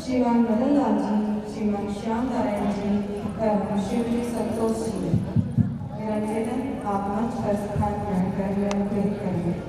श्रीमान मदन लाल जी, श्रीमान श्याम नारायण जी एवं श्रीमती संतोष जी। मेरा निवेदन आप मंच पर स्थान ग्रहण कर मेरा प्रेरित करेंगे।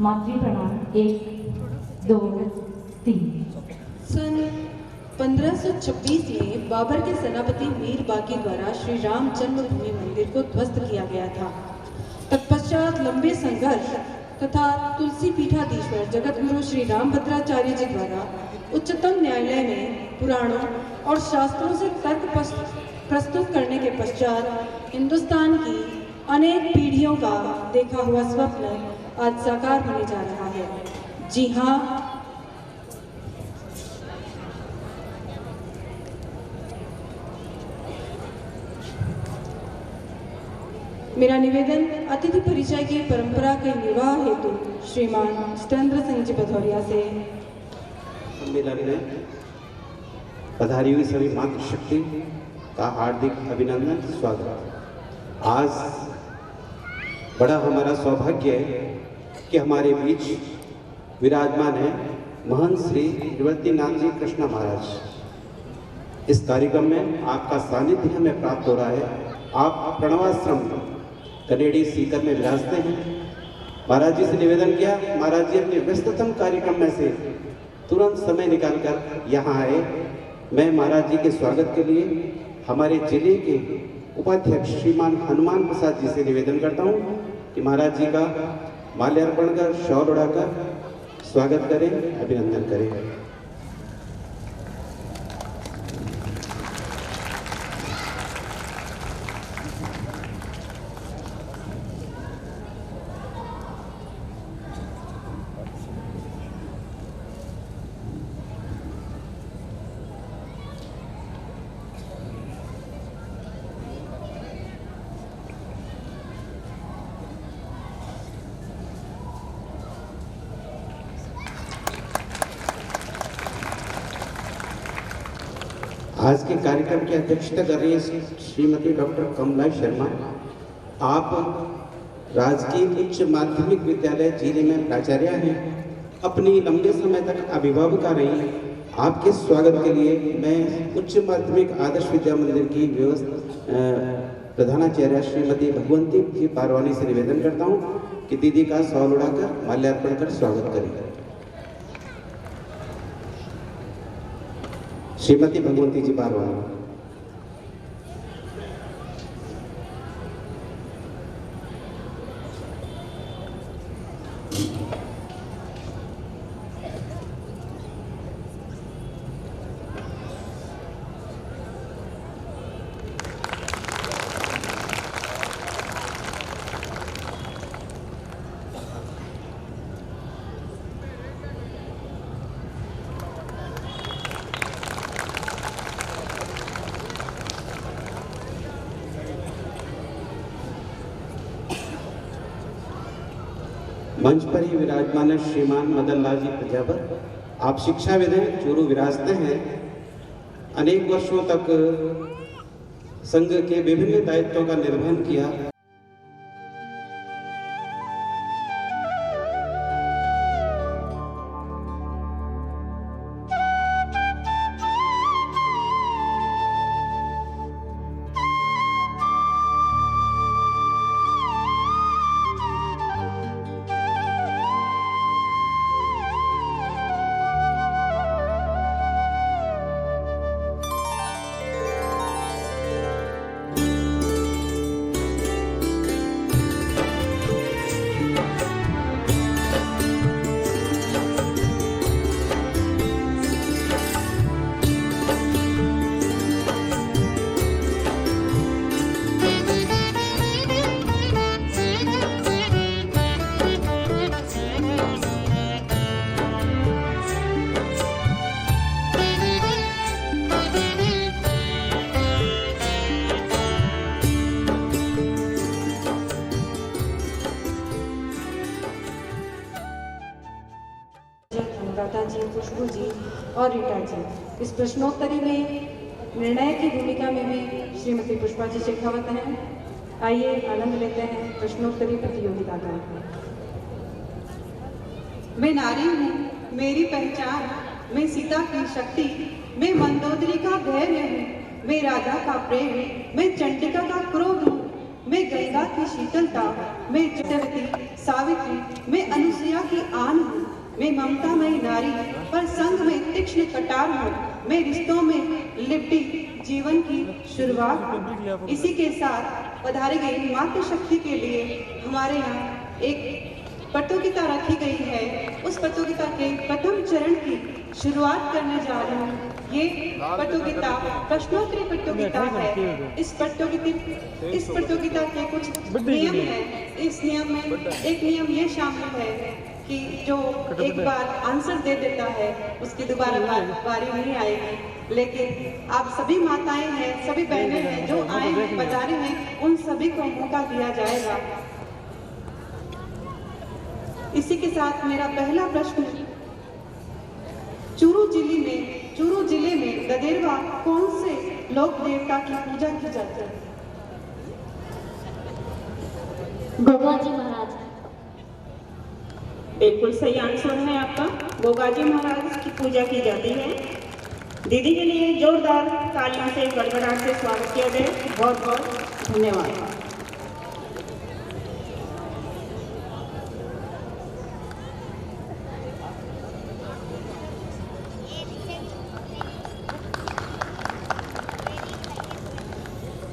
मातृ प्रणाम 1 2 3। सन 1526 में बाबर के सेनापति मीर बाकी द्वारा श्री राम जन्मभूमि मंदिर को ध्वस्त किया गया था। तत्पश्चात लंबे संघर्ष तथा तुलसी पीठाधीश्वर जगत गुरु श्री रामभद्राचार्य जी द्वारा उच्चतम न्यायालय में पुराणों और शास्त्रों से तर्क प्रस्तुत करने के पश्चात हिंदुस्तान की अनेक पीढ़ियों का देखा हुआ स्वप्न आज साकार होने जा रहा है। जी हाँ, मेरा निवेदन अतिथि परिचय की परंपरा के निर्वाह हेतु श्रीमान जितेंद्र सिंह जी भदौरिया से। सम्मेलन में पधारी हुई सभी मातृशक्ति का हार्दिक अभिनंदन, स्वागत। आज बड़ा हमारा सौभाग्य है कि हमारे बीच विराजमान है महंत श्री निवृत्तिनाथ जी कृष्णा महाराज। इस कार्यक्रम में आपका सानिध्य हमें प्राप्त हो रहा है। आप प्रणवाश्रम कनेडी सीकर में विराजते हैं। महाराज जी से निवेदन किया, महाराज जी अपने व्यस्ततम कार्यक्रम में से तुरंत समय निकालकर यहाँ आए। मैं महाराज जी के स्वागत के लिए हमारे जिले के उपाध्यक्ष श्रीमान हनुमान प्रसाद जी से निवेदन करता हूँ कि महाराज जी का माल्यार्पण कर शॉल उड़ाकर स्वागत करें, अभिनंदन करें। आज के कार्यक्रम की अध्यक्षता कर रही है श्रीमती डॉक्टर कमला शर्मा। आप राजकीय उच्च माध्यमिक विद्यालय जीरे में प्राचार्य हैं, अपनी लंबे समय तक अभिभावका रही। आपके स्वागत के लिए मैं उच्च माध्यमिक आदर्श विद्या मंदिर की प्रधानाचार्य श्रीमती भगवंती जी पारवानी से निवेदन करता हूँ कि दीदी का शॉल उड़ाकर माल्यार्पण कर स्वागत करें। श्रीमती भगवंती जी पारवानी। मंच पर ही विराजमान श्रीमान मदन लाल जी प्रजापत, आप शिक्षाविद हैं, चूरू विरासते हैं। अनेक वर्षों तक संघ के विभिन्न दायित्वों का निर्वहन किया। दादा जी, खुशबू जी और रीटा जी। इस प्रश्नोत्तरी में निर्णय की भूमिका में भी श्रीमती पुष्पा जी शेखावत हैं। आइए आनंद लेते हैं प्रश्नोत्तरी प्रतियोगिता का। मैं नारी हूँ, मेरी पहचान, मैं सीता की शक्ति, मैं मंदोदरी का धैर्य हूँ, मैं राधा का प्रेम, मैं चंडिका का क्रोध हूँ, मैं गंगा की शीतलता, मैं जयवती, सावित्री, मैं अनुसुईया की आन हूँ, मैं ममता में नारी पर संग में तीक्ष्ण कटार हूँ, मैं रिश्तों में लिपटी जीवन की शुरुआत हूँ। इसी के साथ पधारी गई मातृशक्ति के लिए हमारे यहाँ एक प्रतियोगिता रखी गई है। उस प्रतियोगिता के प्रथम चरण की शुरुआत करने जा रही हूँ। ये प्रतियोगिता प्रश्नोत्तरी प्रतियोगिता है। इस प्रतियोगिता के कुछ नियम हैं। इस नियम में एक नियम ये शामिल है कि जो एक बार आंसर दे देता है उसकी दोबारा बारी नहीं आएगी। लेकिन आप सभी माताएं हैं, सभी बहनें हैं जो आए हैं, पधारे हैं, उन सभी को मौका दिया जाएगा। इसी के साथ मेरा पहला प्रश्न, चूरू जिले में गदेरवा कौन से लोक देवता की पूजा की जाती है? गोगाजी महाराज। बिल्कुल सही आंसर है आपका, गोगाजी महाराज की पूजा की जाती है। दीदी के लिए जोरदार तालियों से गड़गड़ाहट से स्वागत किया जाए। बहुत बहुत धन्यवाद।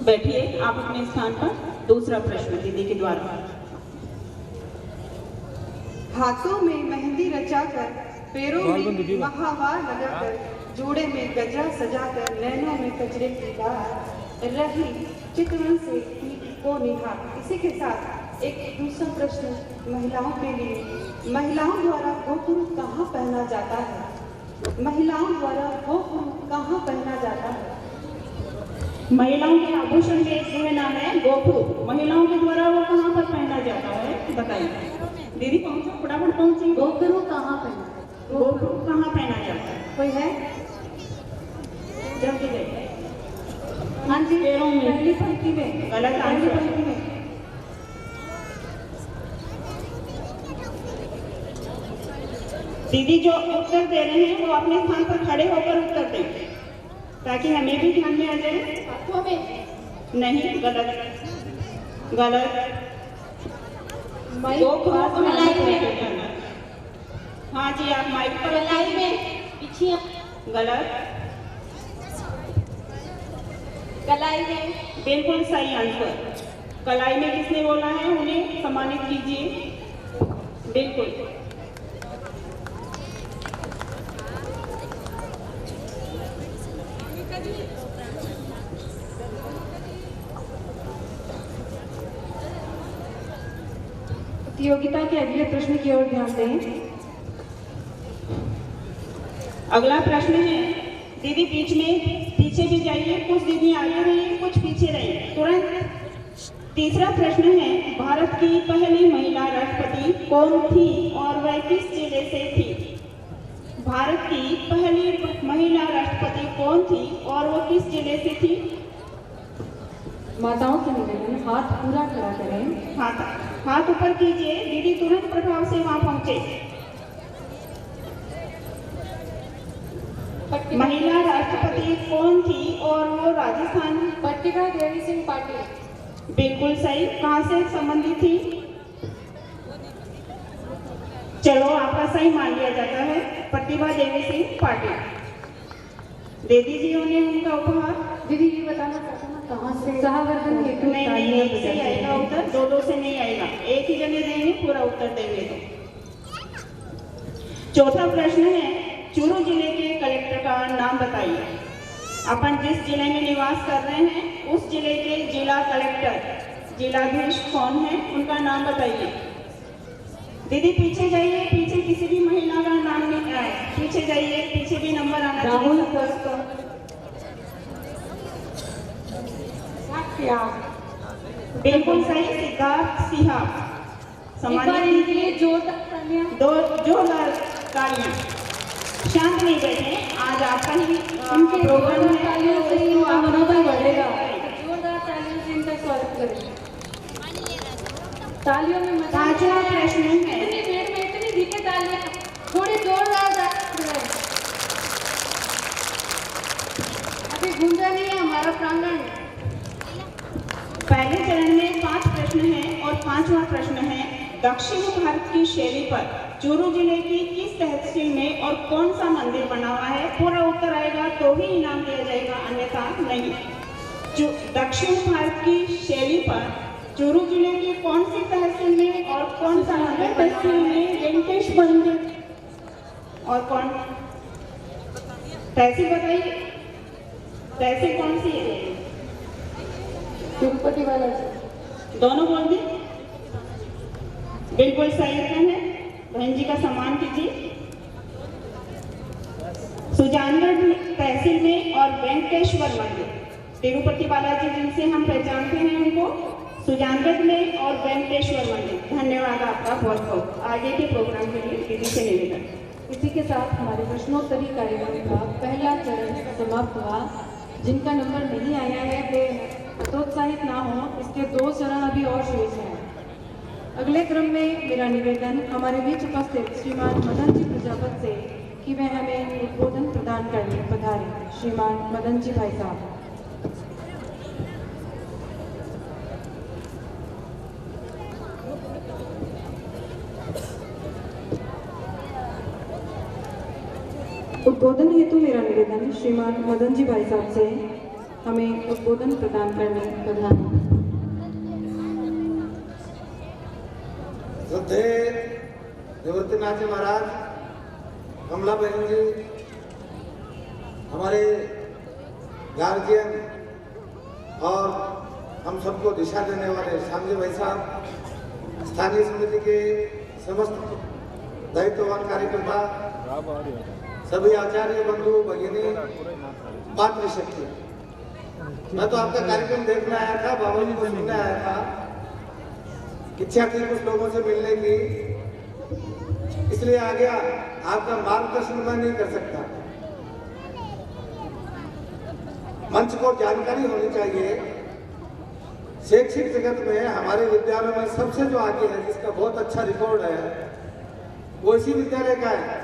बैठिए आप अपने स्थान पर। दूसरा प्रश्न दीदी के द्वारा। हाथों में मेहंदी रचाकर, पैरों में महावार लगाकर, जोड़े में गजरा सजाकर, नैनों में कजरे की धार, रही चितवन से को निहार। इसी के साथ एक दूसरा प्रश्न महिलाओं के लिए। महिलाओं द्वारा गोपुर कहाँ पहना जाता है? महिलाओं द्वारा गोपुर कहाँ पहना जाता है? महिलाओं के आभूषण में एक गहना है गोपुर। महिलाओं के द्वारा वो कहाँ पर पहना जाता है बताइए। दीदी पहुँचो, फटाफट पहुँची। गोपुर कहाँ पहना? गोपुर कहाँ पहना जाता है? कोई है? जल्दी गए। हाँ जी, पैरों में। पहली पंक्ति में। गलत आंसर। दीदी जो उत्तर दे रहे हैं वो अपने स्थान पर खड़े होकर उत्तर दें ताकि हमें भी ध्यान में आ जाए। हाथों में नहीं, गलत गलत। माइक दो क्रॉस पास में बनाना लाइन में चाहिए। हाँ जी, आप माइक पर लाइन में पीछे गलत। कलाई में बिल्कुल सही आंसर। कलाई में किसने बोला है उन्हें सम्मानित कीजिए। बिल्कुल। प्रतियोगिता के अगले प्रश्न की ओर ध्यान दें। अगला प्रश्न है, दीदी बीच में पीछे भी जाइए, कुछ दीदी आगे रहिए, कुछ पीछे रहिए तुरंत। तीसरा प्रश्न है, भारत की पहली महिला राष्ट्रपति कौन थी और वह किस जिले से थी? भारत की पहली महिला राष्ट्रपति कौन थी और वो किस जिले से थी? माताओं से निवेदन, हाथ पूरा खड़ा करें। हाथ ऊपर कीजिए, दीदी तुरंत प्रभाव से वहां पहुंचे। महिला राष्ट्रपति कौन थी और वो राजस्थान? पट्टिका देवी सिंह पाटिल। बिल्कुल सही। कहाँ से संबंधित थी? चलो आपका सही मान लिया जाता है, प्रतिभा देवी सिंह पाटिल। दे दीजिए उन्हें उनका उपहार। दीदी ये बताना चाहता हूँ कहाँ से? सहवर्धन हेतु नहीं, एक से ही आएगा उत्तर, दो से नहीं आएगा। एक ही जने देंगे, पूरा उत्तर देंगे तो। चौथा प्रश्न है, चूरू जिले के कलेक्टर का नाम बताइए। अपन जिस जिले में निवास कर रहे हैं उस जिले के जिला कलेक्टर, जिलाधीश कौन है, उनका नाम बताइए। दीदी पीछे जाइए, पीछे किसी भी महिला का नाम नहीं आए, पीछे जाइए, पीछे भी नंबर आना राहुल चाहिए। बिल्कुल सही, सिद्धार्थ सिन्हा। सम्मानित जोरदार तालियां। शांत नहीं बैठे, आज आपका ही प्रोग्राम है, तालियों से ही तो आप मनोबल बढ़ेगा। जोरदार तालियों से इनका स्वागत करें। तालियों में मजा पांचवा प्रश्न है, इतनी देर में इतनी धीमी तालियां, थोड़ी जोरदार अभी गूंजा नहीं है हमारा प्रांगण। पहले चरण में 5 प्रश्न हैं और 5वां प्रश्न है, दक्षिण भारत की शैली पर चूरू जिले की किस तहसील में और कौन सा मंदिर बना हुआ है? पूरा उत्तर आएगा तो ही इनाम दिया जाएगा, अन्यथा नहीं। दक्षिण भारत की शैली पर चूरू जिले की कौन सी तहसील में और कौन सा मंदिर? तहसील में वेंकटेश मंदिर। और कौन तहसील बताइए, तहसील कौन सी है? तिरुपति वाला दोनों बोल दी। बिल्कुल सही उत्तर है, बहन जी का सम्मान कीजिए। सुजानगढ़ तहसील में और वेंकटेश्वर मंदिर, तिरुपति बालाजी जिनसे हम पहचानते हैं उनको, सुजानगढ़ में और वेंकटेश्वर मंदिर। धन्यवाद आपका बहुत बहुत। आगे के प्रोग्राम के लिए दीदी से निवेदन। इसी के साथ हमारे प्रश्नोत्तरी कार्यक्रम का पहला चरण समाप्त हुआ। जिनका नंबर नहीं आया है वे हतोत्साहित ना हो, इसके 2 चरण अभी और शेष हैं। अगले क्रम में मेरा निवेदन हमारे बीच उपस्थित श्रीमान मदन जी प्रजापत से कि वे हमें उद्बोधन प्रदान करने पधारें। श्रीमान मदन जी भाई साहब। उद्बोधन हेतु मेरा निवेदन श्रीमान मदन जी भाई साहब से हमें उद्बोधन प्रदान करने पधारें। श्रद्धेय निवृत्तिनाथ जी महाराज, कमला बहन जी, हमारे गार्जियन और हम सबको दिशा देने वाले श्याम जी भाई साहब, स्थानीय समिति के समस्त दायित्ववान कार्यकर्ता, सभी आचार्य बंधु भगिनी, मातृशक्ति। मैं तो आपका कार्यक्रम देखने आया था, बाबा जी को सुनने आया था। इच्छा थी कुछ लोगों से मिलने की, इसलिए आ गया। आपका मार्गदर्शन मैं नहीं कर सकता। मंच को जानकारी होनी चाहिए। शैक्षिक जगत में हमारे विद्यालयों में सबसे जो आगे है, जिसका बहुत अच्छा रिकॉर्ड है, वो इसी विद्यालय का है।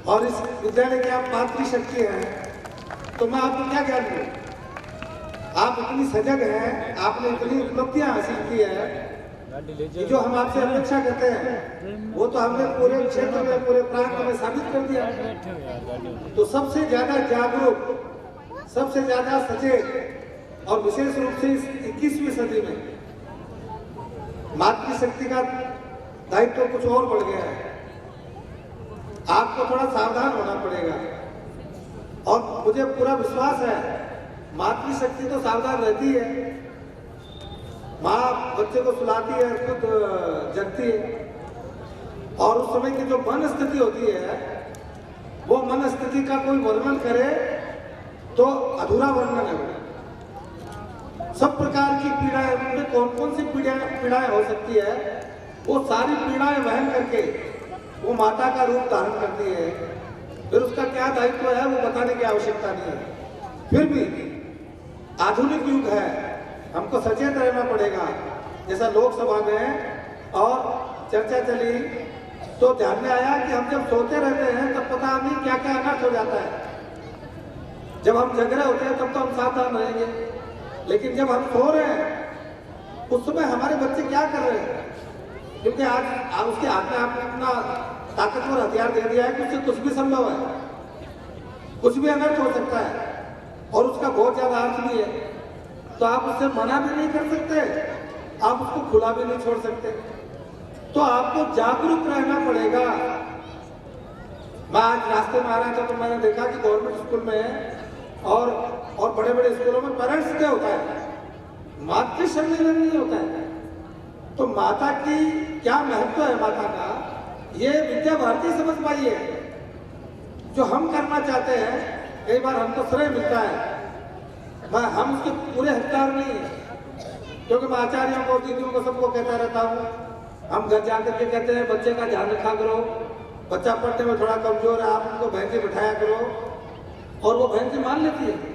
और इस विद्यालय की आप मातृशक्ति हैं, तो मैं आपको क्या ज्ञान दूं? आप इतनी सजग हैं, आपने इतनी उपलब्धियां हासिल की है कि जो हम आपसे अपेक्षा करते हैं वो तो हमने पूरे क्षेत्र में, पूरे प्रांत में साबित कर दिया। तो सबसे ज्यादा जागरूक, सबसे ज्यादा सचेत और विशेष रूप से इस 21वीं सदी में मातृशक्ति का दायित्व तो कुछ और बढ़ गया है। आपको थोड़ा सावधान होना पड़ेगा और मुझे पूरा विश्वास है मातृशक्ति तो सावधान रहती है। माँ बच्चे को सुलाती है, खुद जगती है, और उस समय की जो मन स्थिति होती है वो मन स्थिति का कोई वर्णन करे तो अधूरा वर्णन है। सब प्रकार की पीड़ाएं, उनमें कौन कौन सी पीड़ाएं हो सकती है, वो सारी पीड़ाएं वहन करके वो माता का रूप धारण करती है। फिर उसका क्या दायित्व है वो बताने की आवश्यकता नहीं है। फिर भी आधुनिक युग है, हमको सचेत रहना पड़ेगा। जैसा लोकसभा में और चर्चा चली तो ध्यान में आया कि हम जब सोते रहते हैं तब पता नहीं क्या क्या अनर्थ हो जाता है। जब हम जग रहे होते हैं तब तो हम सावधान रहेंगे, लेकिन जब हम सो रहे हैं उस समय हमारे बच्चे क्या कर रहे हैं, क्योंकि आज उसके हाथ में आपने इतना ताकतवर हथियार दे दिया है कि उससे कुछ भी संभव है, कुछ भी अनर्थ हो सकता है और उसका बहुत ज्यादा अर्थ भी है। तो आप उससे मना भी नहीं कर सकते, आप उसको खुला भी नहीं छोड़ सकते। तो आपको जागरूक रहना पड़ेगा। मैं आज रास्ते में आ रहा था तो मैंने देखा कि गवर्नमेंट स्कूल में और बड़े बड़े स्कूलों में पेरेंट्स डे होता है, मातृ सम्मेलन नहीं होता है। तो माता की क्या महत्व है, माता का ये विद्या भारती समझ पाई है। जो हम करना चाहते हैं कई बार हमको श्रेय मिलता है, हम उसके पूरे हकदार नहीं है, क्योंकि मैं आचार्यों को, दीदियों को, सबको कहता रहता हूँ। हम घर जाकर के कहते हैं बच्चे का ध्यान रखा करो, बच्चा पढ़ने में थोड़ा कमजोर है, आप उनको बहन जी बिठाया करो, और वो बहन जी मान लेती है।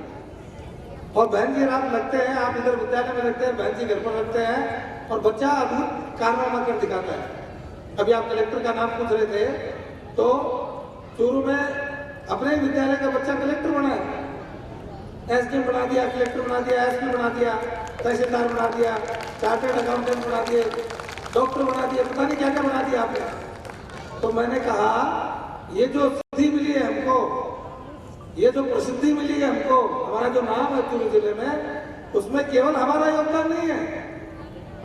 और बहन जी आप लगते हैं, आप इधर विद्यालय में लगते हैं, बहन जी घर पर लगते हैं और बच्चा अद्भुत कारनामा कर दिखाता है। अभी आप कलेक्टर का नाम पूछ रहे थे, तो चूरू में अपने विद्यालय का बच्चा कलेक्टर बना है, एसडी बना दिया, कलेक्टर बना दिया, एसपी बना दिया, तहसीलदार बना दिया, चार्टर्ड अकाउंटेंट बना दिए, डॉक्टर बना दिया, पता नहीं क्या क्या बना दिया आपने। तो मैंने कहा ये जो सिद्धि मिली है हमको, ये जो प्रसिद्धि मिली है हमको, हमारा जो नाम है चूरू जिले में, उसमें केवल हमारा योगदान नहीं है,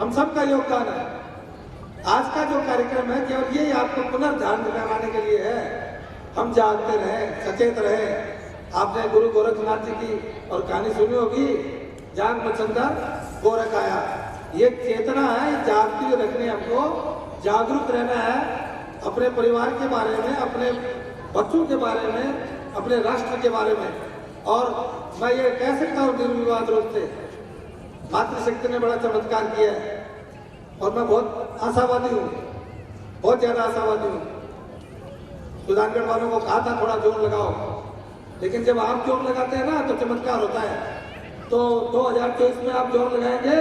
हम सबका योगदान है। आज का जो कार्यक्रम है केवल ये आपको पुनर्ध्यान दिलाने के लिए है। हम जागते रहे, सचेत रहे। आपने गुरु गोरखनाथ जी की और कहानी सुनी होगी, जाग मचंदा गोरख आया। ये चेतना है, जागती हुई रखनी, हमको जागरूक रहना है अपने परिवार के बारे में, अपने बच्चों के बारे में, अपने राष्ट्र के बारे में। और मैं ये कह सकता हूँ निर्विवाद रूप से मातृशक्ति ने बड़ा चमत्कार किया है और मैं बहुत आशावादी हूँ, बहुत ज्यादा आशावादी हूँ। सुधानगढ़ वालों को कहा था थोड़ा जोर लगाओ, लेकिन जब आप जोर लगाते हैं ना तो चमत्कार होता है। तो 2023 में आप जोर लगाएंगे,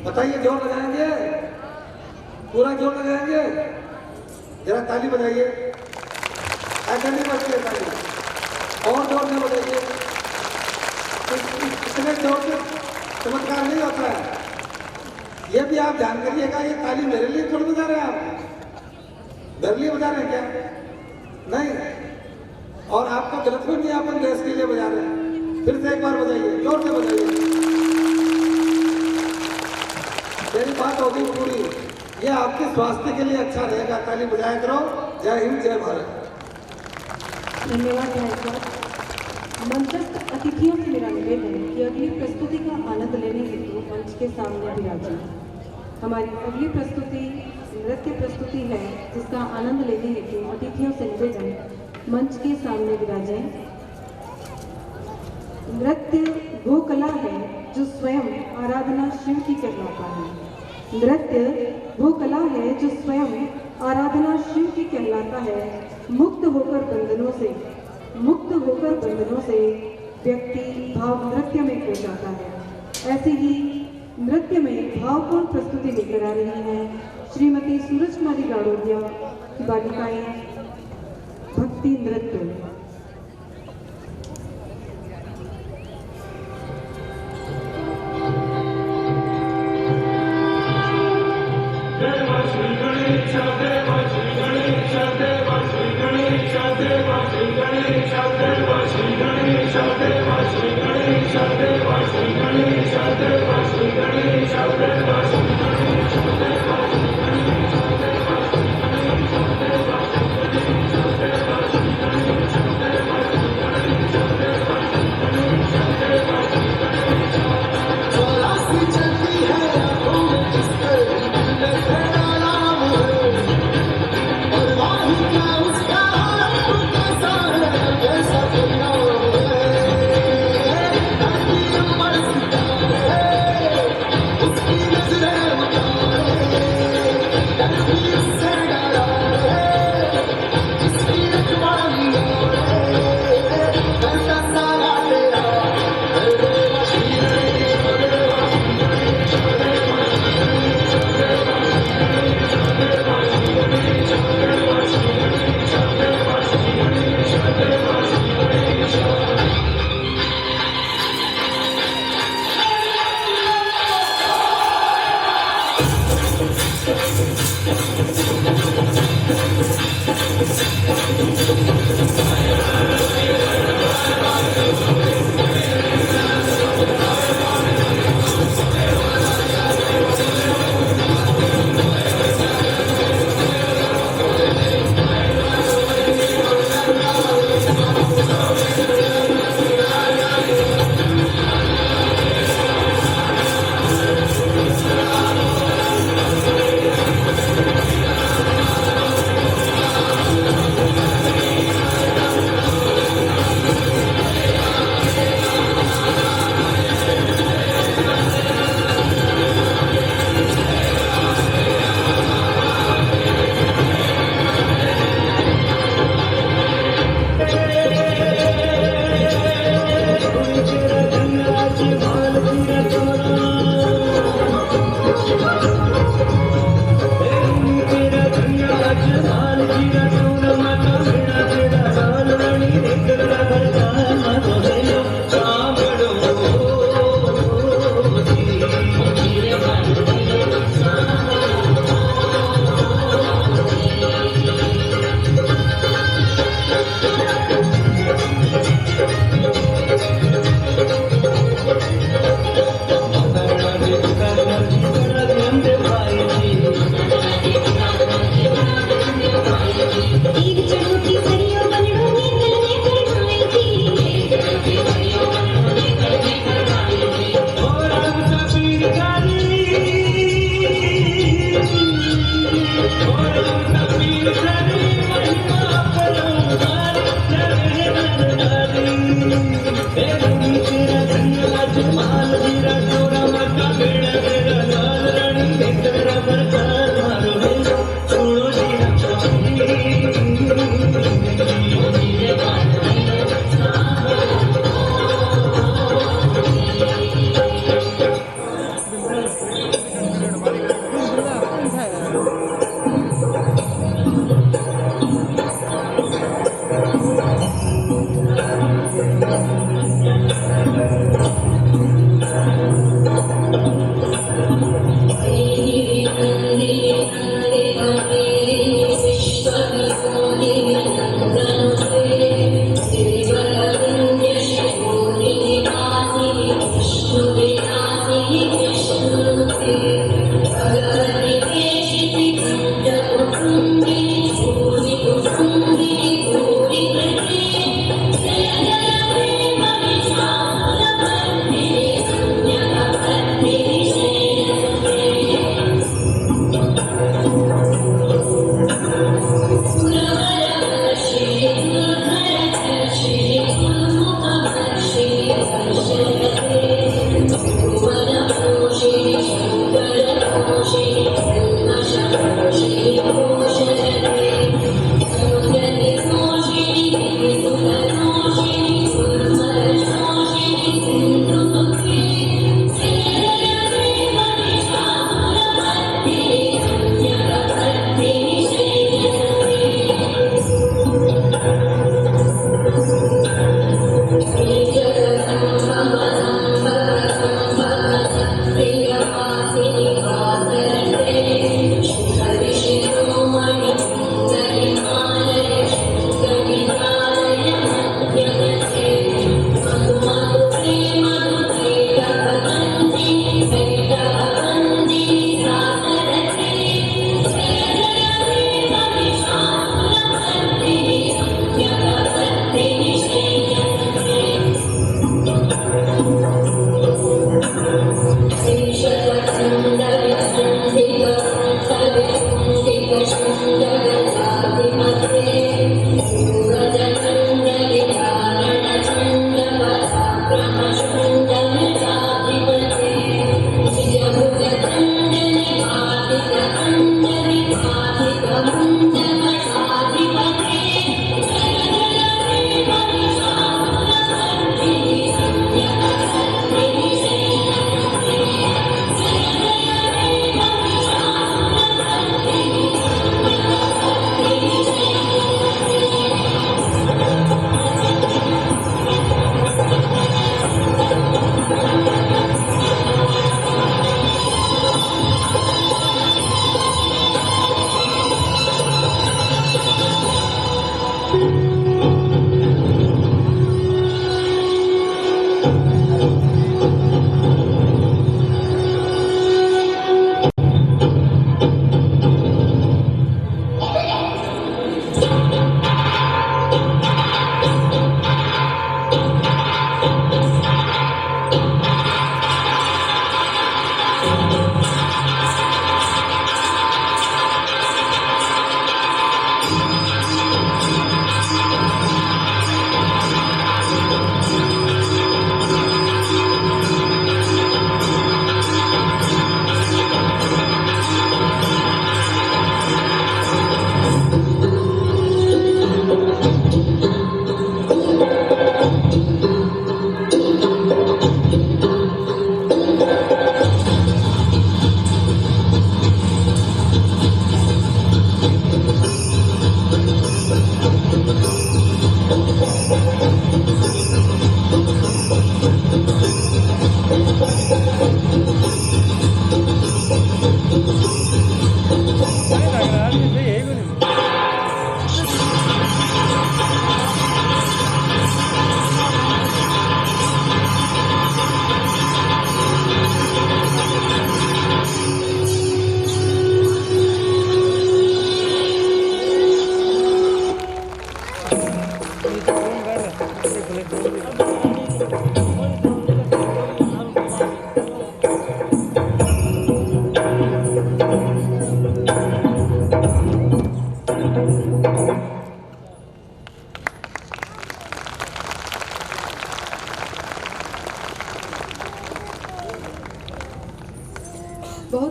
बताइए, जोर लगाएंगे, पूरा जोर लगाएंगे? जरा ताली बजाइए, ऐसा नहीं बजती है ताली, और जोर से बजाइए। इतने जोर से चमत्कार नहीं होता है। ये भी आप ध्यान करिएगा, ये ताली मेरे लिए थोड़ी बजा रहे हैं, आप मेरे लिए बजा रहे हैं क्या? नहीं। और आपको गलत में भी अपन देश के लिए बजा रहे हैं। फिर से एक बार बजाइए, जोर से बजाइए। मेरी बात होगी पूरी, ये आपके स्वास्थ्य के लिए अच्छा रहेगा। ताली बजाया करो। जय हिंद, जय भारत। धन्यवाद भाई साहब। मंचस्थ अतिथियों से मेरा निवेदन है कि अगली प्रस्तुति का आनंद लेने हेतु मंच के सामने विराजें। हमारी अगली प्रस्तुति नृत्य प्रस्तुति है, जिसका आनंद लेने हेतु अतिथियों से निवेदन मंच के सामने विराजें। नृत्य वो कला है जो स्वयं आराधना शिव की कहलाता है। नृत्य वो कला है जो स्वयं आराधना शिव की कहलाता है। मुक्त होकर बंधनों से व्यक्ति भाव नृत्य में खो जाता है। ऐसे ही नृत्य में भावपूर्ण प्रस्तुति लेकर आ रही है श्रीमती सूरज कुमारी गाड़ोदिया की बालिकाएं भक्ति नृत्य।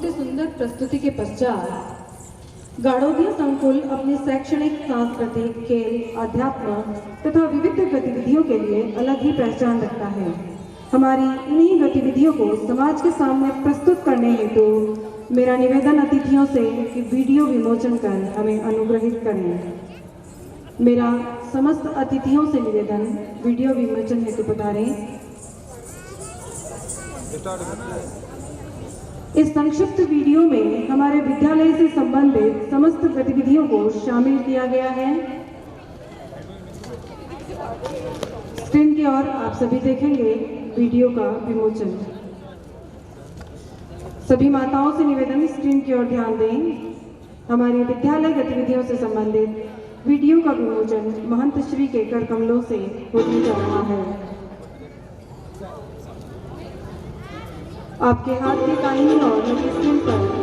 बहुत ही सुंदर प्रस्तुति के पश्चात गाड़ोदिया संकुल अपनी शैक्षणिक, सांस्कृतिक, खेल, अध्यात्म तथा विविध गतिविधियों के लिए अलग ही पहचान रखता है। हमारी इन्हीं गतिविधियों को समाज के सामने प्रस्तुत करने हेतु मेरा निवेदन अतिथियों से कि वीडियो विमोचन कर हमें अनुग्रहित करें। मेरा समस्त अतिथियों से निवेदन, वीडियो विमोचन हेतु पधारें। इस संक्षिप्त वीडियो में हमारे विद्यालय से संबंधित समस्त गतिविधियों को शामिल किया गया है। स्क्रीन की ओर आप सभी देखेंगे वीडियो का विमोचन। सभी माताओं से निवेदन, स्क्रीन की ओर ध्यान दें। हमारी विद्यालय गतिविधियों से संबंधित वीडियो का विमोचन महंत श्री के कर कमलों से होने जा रहा है। आपके हाथ की दाहिनी ओर लगी स्क्रीन पर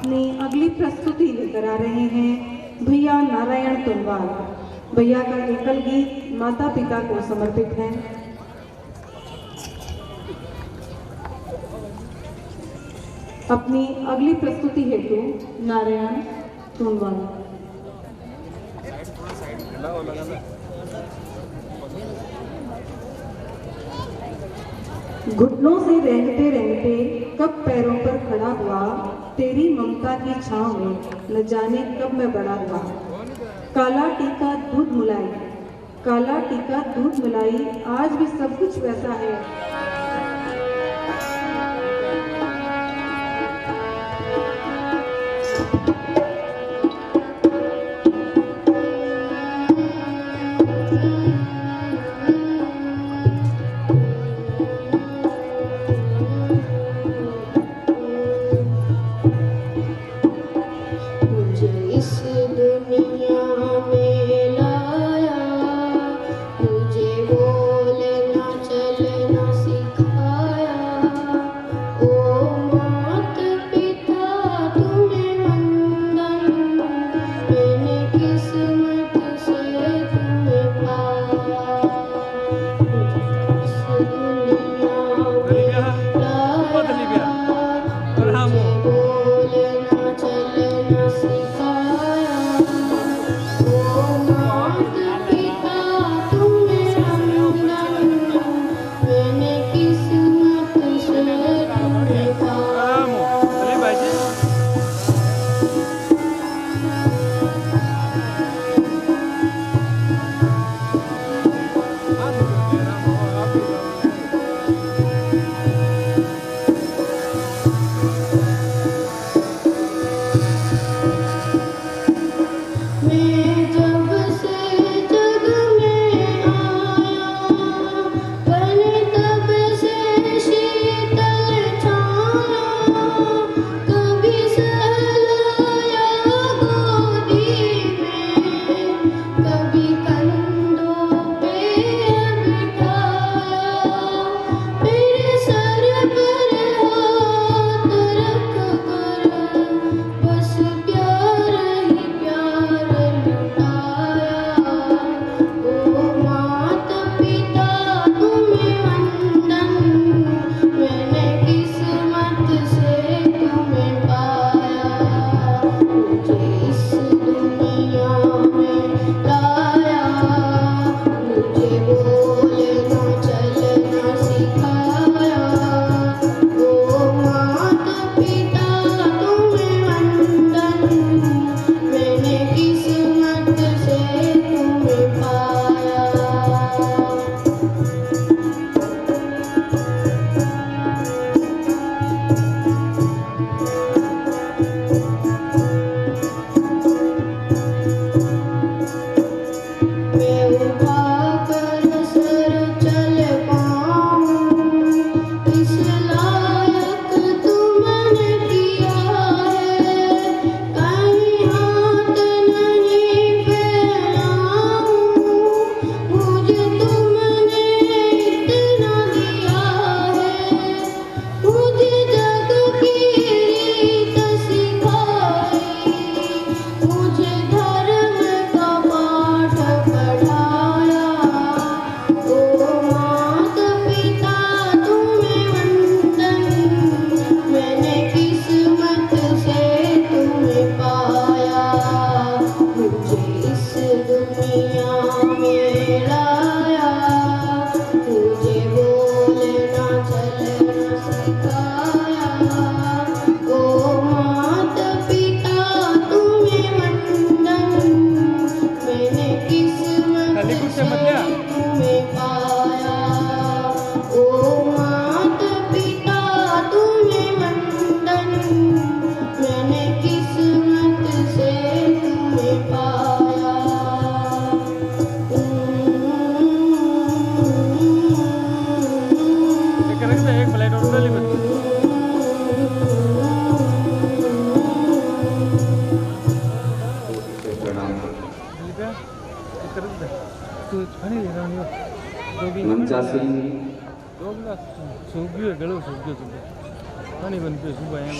अपनी अगली प्रस्तुति लेकर आ रहे हैं भैया नारायण तुनवाल। भैया का एकल गीत माता पिता को समर्पित है। अपनी अगली प्रस्तुति हेतु नारायण तुनवाल। घुटनों से रेंगते रेंगते कब पैरों पर खड़ा हुआ, तेरी ममता की छांव में न जाने कब मैं बड़ा हुआ। काला टीका दूध मलाई, काला टीका दूध मलाई, आज भी सब कुछ वैसा है।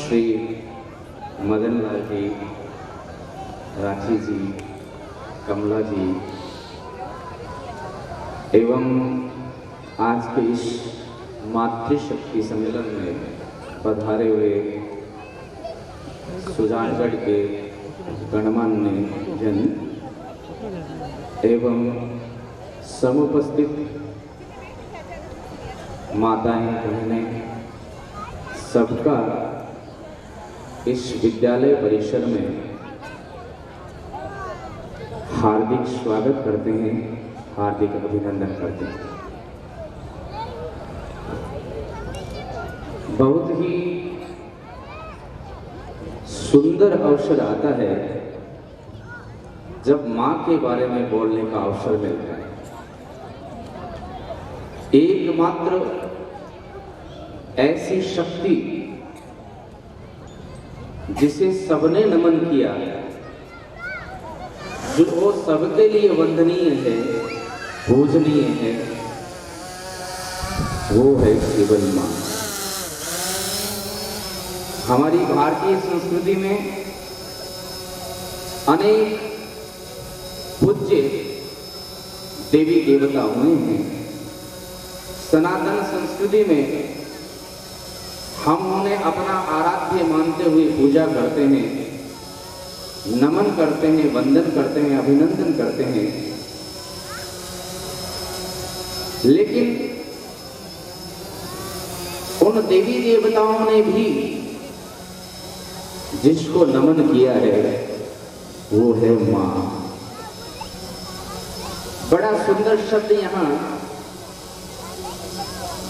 श्री मदन लाल जी, राखी जी, कमला जी एवं आज के इस मातृशक्ति सम्मेलन में पधारे हुए सुजानगढ़ के गणमान्य जन एवं समुपस्थित माताएं, बहनें, सबका इस विद्यालय परिसर में हार्दिक स्वागत करते हैं, हार्दिक अभिनंदन करते हैं। बहुत ही सुंदर अवसर आता है जब माँ के बारे में बोलने का अवसर मिलता है। एकमात्र ऐसी शक्ति जिसे सबने नमन किया, जो वो सबके लिए वंदनीय है, पूजनीय है, वो है केवल माँ। हमारी भारतीय संस्कृति में अनेक पूज्य देवी देवता हुए हैं। सनातन संस्कृति में हम उन्हें अपना आराध्य मानते हुए पूजा करते हैं, नमन करते हैं, वंदन करते हैं, अभिनंदन करते हैं। लेकिन उन देवी देवताओं ने भी जिसको नमन किया है वो है माँ। बड़ा सुंदर शब्द यहाँ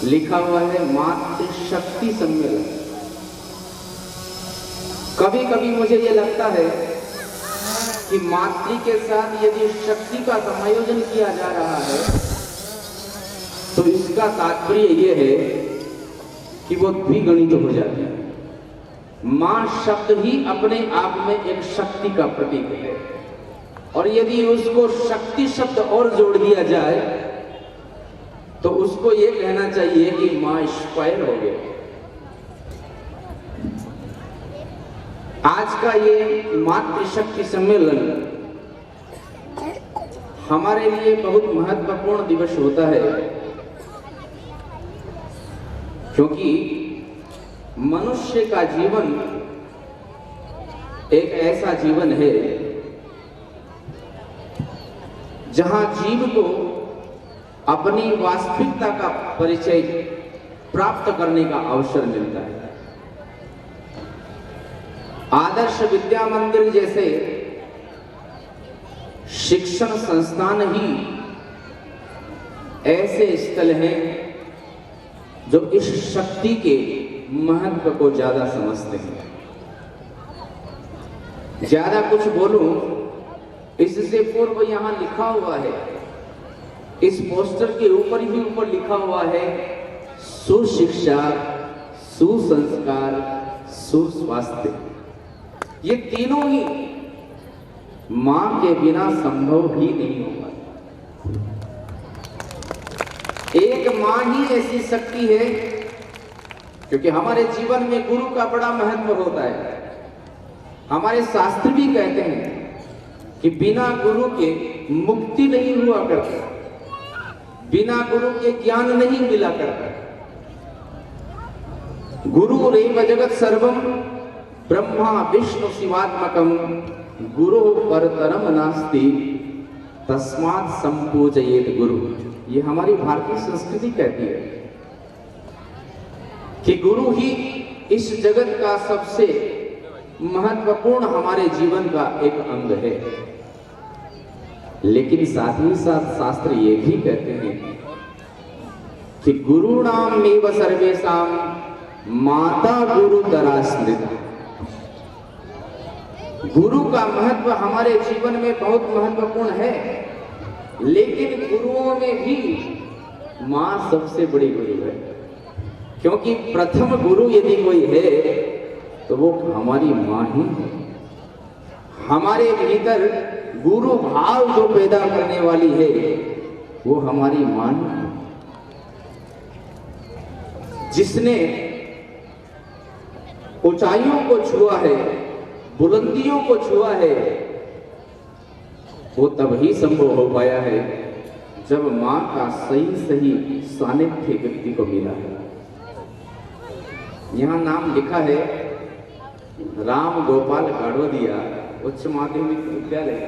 लिखा हुआ है, मातृशक्ति सम्मेलन। कभी कभी मुझे ये लगता है कि मातृ के साथ यदि शक्ति का समायोजन किया जा रहा है तो इसका तात्पर्य ये है कि वो द्विगुणित हो जाती है। मां शब्द ही अपने आप में एक शक्ति का प्रतीक है, और यदि उसको शक्ति शब्द और जोड़ दिया जाए तो उसको ये कहना चाहिए कि मां स्क्वायर हो गया। आज का ये मातृशक्ति सम्मेलन हमारे लिए बहुत महत्वपूर्ण दिवस होता है, क्योंकि मनुष्य का जीवन एक ऐसा जीवन है जहां जीव को अपनी वास्तविकता का परिचय प्राप्त करने का अवसर मिलता है। आदर्श विद्या मंदिर जैसे शिक्षण संस्थान ही ऐसे स्थल हैं जो इस शक्ति के महत्व को ज्यादा समझते हैं। ज्यादा कुछ बोलूं इससे पूर्व यहां लिखा हुआ है, इस पोस्टर के ऊपर ही ऊपर लिखा हुआ है, सुशिक्षा, सुसंस्कार, सुस्वास्थ्य। ये तीनों ही मां के बिना संभव ही नहीं होगा। एक मां ही ऐसी शक्ति है, क्योंकि हमारे जीवन में गुरु का बड़ा महत्व होता है। हमारे शास्त्र भी कहते हैं कि बिना गुरु के मुक्ति नहीं हुआ करता, बिना गुरु के ज्ञान नहीं मिला करता। गुरु रेव जगत सर्वम ब्रह्मा विष्णु शिवात्मकम गुरु परतरम नास्ति तस्मात् संपूजयेत गुरु। ये हमारी भारतीय संस्कृति कहती है कि गुरु ही इस जगत का सबसे महत्वपूर्ण हमारे जीवन का एक अंग है। लेकिन साथ ही साथ शास्त्र ये भी कहते हैं कि गुरुणाम एव सर्वेषां माता गुरु तरास्मृता। गुरु का महत्व हमारे जीवन में बहुत महत्वपूर्ण है, लेकिन गुरुओं में भी मां सबसे बड़ी गुरु है। क्योंकि प्रथम गुरु यदि कोई है तो वो हमारी मां ही है। हमारे भीतर गुरु भाव जो पैदा करने वाली है वो हमारी मां है, जिसने ऊंचाइयों को छुआ है बुलंदियों को छुआ है, वो तब ही संभव हो पाया है जब मां का सही सही सानिध्य व्यक्ति को मिला है। यहां नाम लिखा है राम गोपाल गाड़वदिया उच्च माध्यमिक विद्यालय,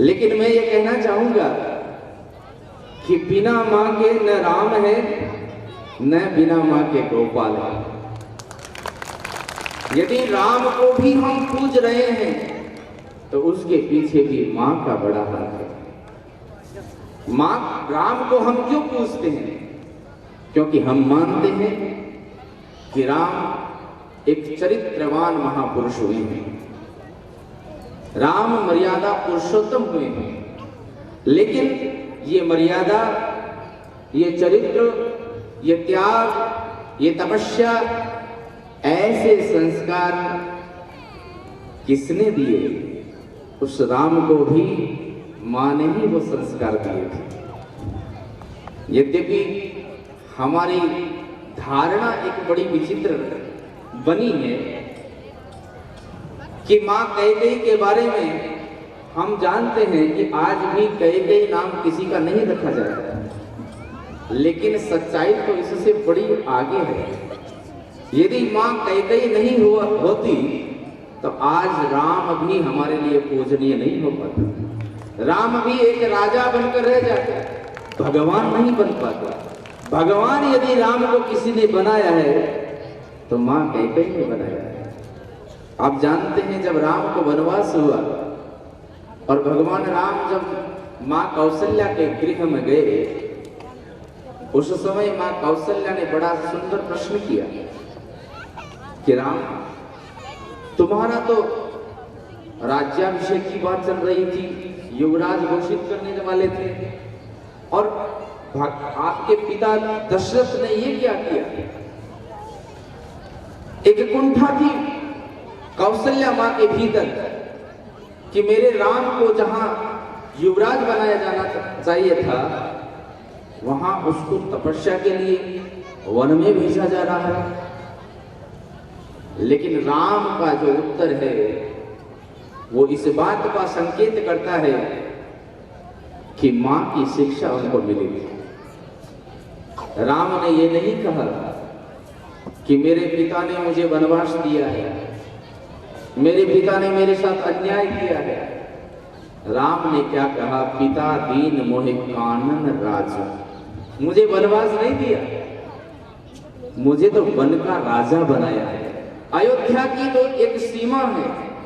लेकिन मैं ये कहना चाहूंगा कि बिना मां के न राम है न बिना मां के गोपाल है। यदि राम को भी हम पूज रहे हैं तो उसके पीछे भी मां का बड़ा हाथ है। मां राम को हम क्यों पूजते हैं? क्योंकि हम मानते हैं कि राम एक चरित्रवान महापुरुष हुए हैं, राम मर्यादा पुरुषोत्तम हुए हैं। लेकिन ये मर्यादा, ये चरित्र, ये त्याग, ये तपस्या, ऐसे संस्कार किसने दिए? उस राम को भी मां ने ही वो संस्कार दिए थे। यद्यपि हमारी धारणा एक बड़ी विचित्र बनी है कि मां कैकेयी के बारे में हम जानते हैं कि आज भी कैकेयी नाम किसी का नहीं रखा जाता, लेकिन सच्चाई तो इससे बड़ी आगे है। यदि मां कैकेयी नहीं होती तो आज राम भी हमारे लिए पूजनीय नहीं हो पाता। राम भी एक राजा बनकर रह जाता, भगवान नहीं बन पाता। भगवान यदि राम को किसी ने बनाया है तो मां कैकेयी ने बनाया है। आप जानते हैं जब राम को वनवास हुआ और भगवान राम जब मां कौशल्या के गृह में गए, उस समय मां कौशल्या ने बड़ा सुंदर प्रश्न किया कि राम, तुम्हारा तो राज्याभिषेक की बात चल रही थी, युवराज घोषित करने वाले थे, और आपके पिता दशरथ ने ये क्या किया? एक कुंठा थी कौशल्या मां के भीतर कि मेरे राम को जहां युवराज बनाया जाना चाहिए था, वहां उसको तपस्या के लिए वन में भेजा जा रहा है। लेकिन राम का जो उत्तर है वो इस बात का संकेत करता है कि मां की शिक्षा उनको मिलेगी। राम ने ये नहीं कहा कि मेरे पिता ने मुझे वनवास दिया है, मेरे पिता ने मेरे साथ अन्याय किया है। राम ने क्या कहा? पिता दीन मोहे कानन राजा, मुझे वनवास नहीं दिया, मुझे तो वन का राजा बनाया है। अयोध्या की तो एक सीमा है,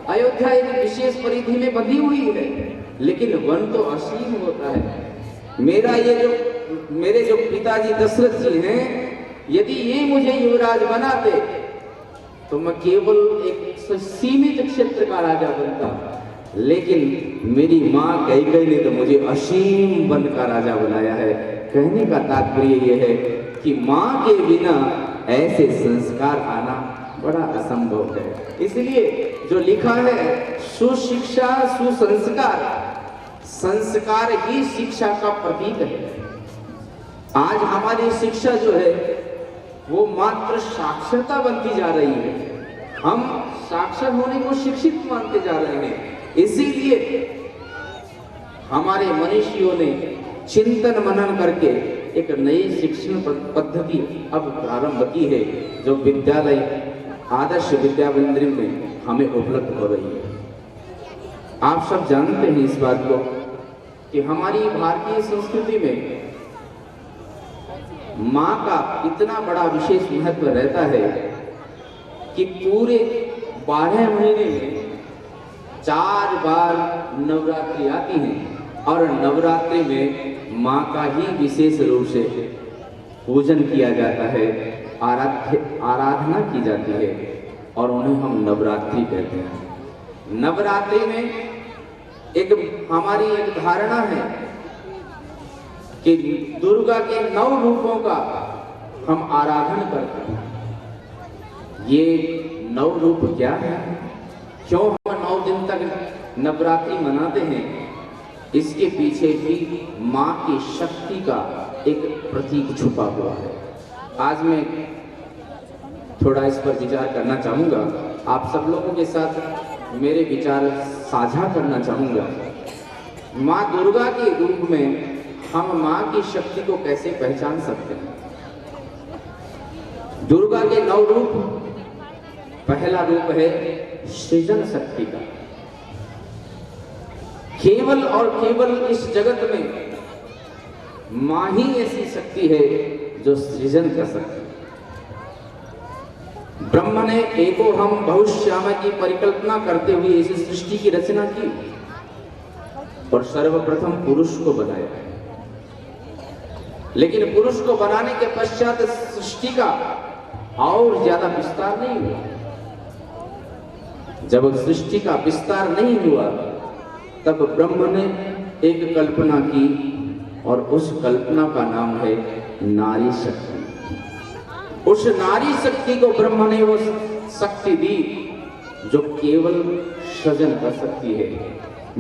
अयोध्या एक विशेष परिधि में बंधी हुई है, लेकिन वन तो असीम होता है। मेरे जो पिताजी दशरथ जी हैं, यदि ये मुझे युवराज बनाते तो मैं केवल एक सीमित क्षेत्र का राजा बनता, लेकिन मेरी मां कैकेयी ने तो मुझे असीम वन का राजा बनाया है। कहने का तात्पर्य यह है कि मां के बिना ऐसे संस्कार आना बड़ा असंभव है। इसलिए जो लिखा है सुशिक्षा सुसंस्कार, संस्कार ही शिक्षा का प्रतीक है। आज हमारी शिक्षा जो है वो मात्र साक्षरता बनती जा रही है, हम साक्षर होने को शिक्षित मानते जा रहे हैं। इसीलिए हमारे मनीषियों ने चिंतन मनन करके एक नई शिक्षण पद्धति अब प्रारंभ की है, जो विद्यालय आदर्श विद्या मंदिर में हमें उपलब्ध हो रही है। आप सब जानते हैं इस बात को कि हमारी भारतीय संस्कृति में मां का इतना बड़ा विशेष महत्व रहता है कि पूरे 12 महीने में 4 बार नवरात्रि आती है, और नवरात्रि में मां का ही विशेष रूप से पूजन किया जाता है, आराधना की जाती है, और उन्हें हम नवरात्रि कहते हैं। नवरात्रि में हमारी एक धारणा है कि दुर्गा के 9 रूपों का हम आराधन करते हैं। ये 9 रूप क्या है, क्यों हम 9 दिन तक नवरात्रि मनाते हैं? इसके पीछे भी मां की शक्ति का एक प्रतीक छुपा हुआ है। आज मैं थोड़ा इस पर विचार करना चाहूंगा आप सब लोगों के साथ मेरे विचार साझा करना चाहूँगा। माँ दुर्गा के रूप में हम माँ की शक्ति को कैसे पहचान सकते हैं? दुर्गा के 9 रूप, पहला रूप है सृजन शक्ति का। केवल और केवल इस जगत में माँ ही ऐसी शक्ति है जो सृजन कर सकती है। ब्रह्म ने एको हम बहुश्याम की परिकल्पना करते हुए इस सृष्टि की रचना की और सर्वप्रथम पुरुष को बनाया। लेकिन पुरुष को बनाने के पश्चात सृष्टि का और ज्यादा विस्तार नहीं हुआ। जब सृष्टि का विस्तार नहीं हुआ तब ब्रह्म ने एक कल्पना की और उस कल्पना का नाम है नारी शक्ति। उस नारी शक्ति को ब्रह्म ने वो शक्ति दी जो केवल सृजन कर सकती है।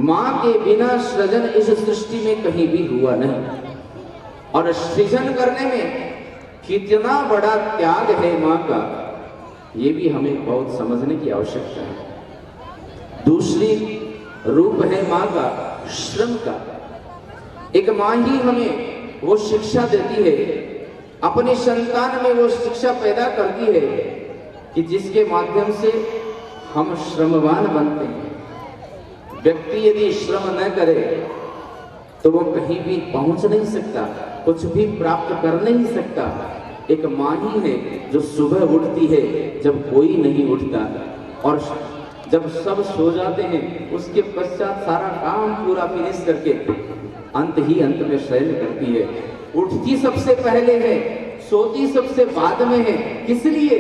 मां के बिना सृजन इस सृष्टि में कहीं भी हुआ नहीं। और सृजन करने में कितना बड़ा त्याग है मां का, ये भी हमें बहुत समझने की आवश्यकता है। दूसरी रूप है मां का श्रम का। एक मां ही हमें वो शिक्षा देती है, अपने संतान में वो शिक्षा पैदा करती है कि जिसके माध्यम से हम श्रमवान बनते हैं। व्यक्ति यदि श्रम न करे तो वो कहीं भी पहुंच नहीं सकता, कुछ भी प्राप्त कर नहीं सकता। एक मां ही है जो सुबह उठती है जब कोई नहीं उठता, और जब सब सो जाते हैं उसके पश्चात सारा काम पूरा फिनिश करके अंत में शयन करती है। उठती सबसे पहले है, सोती सबसे बाद में है। किस लिए?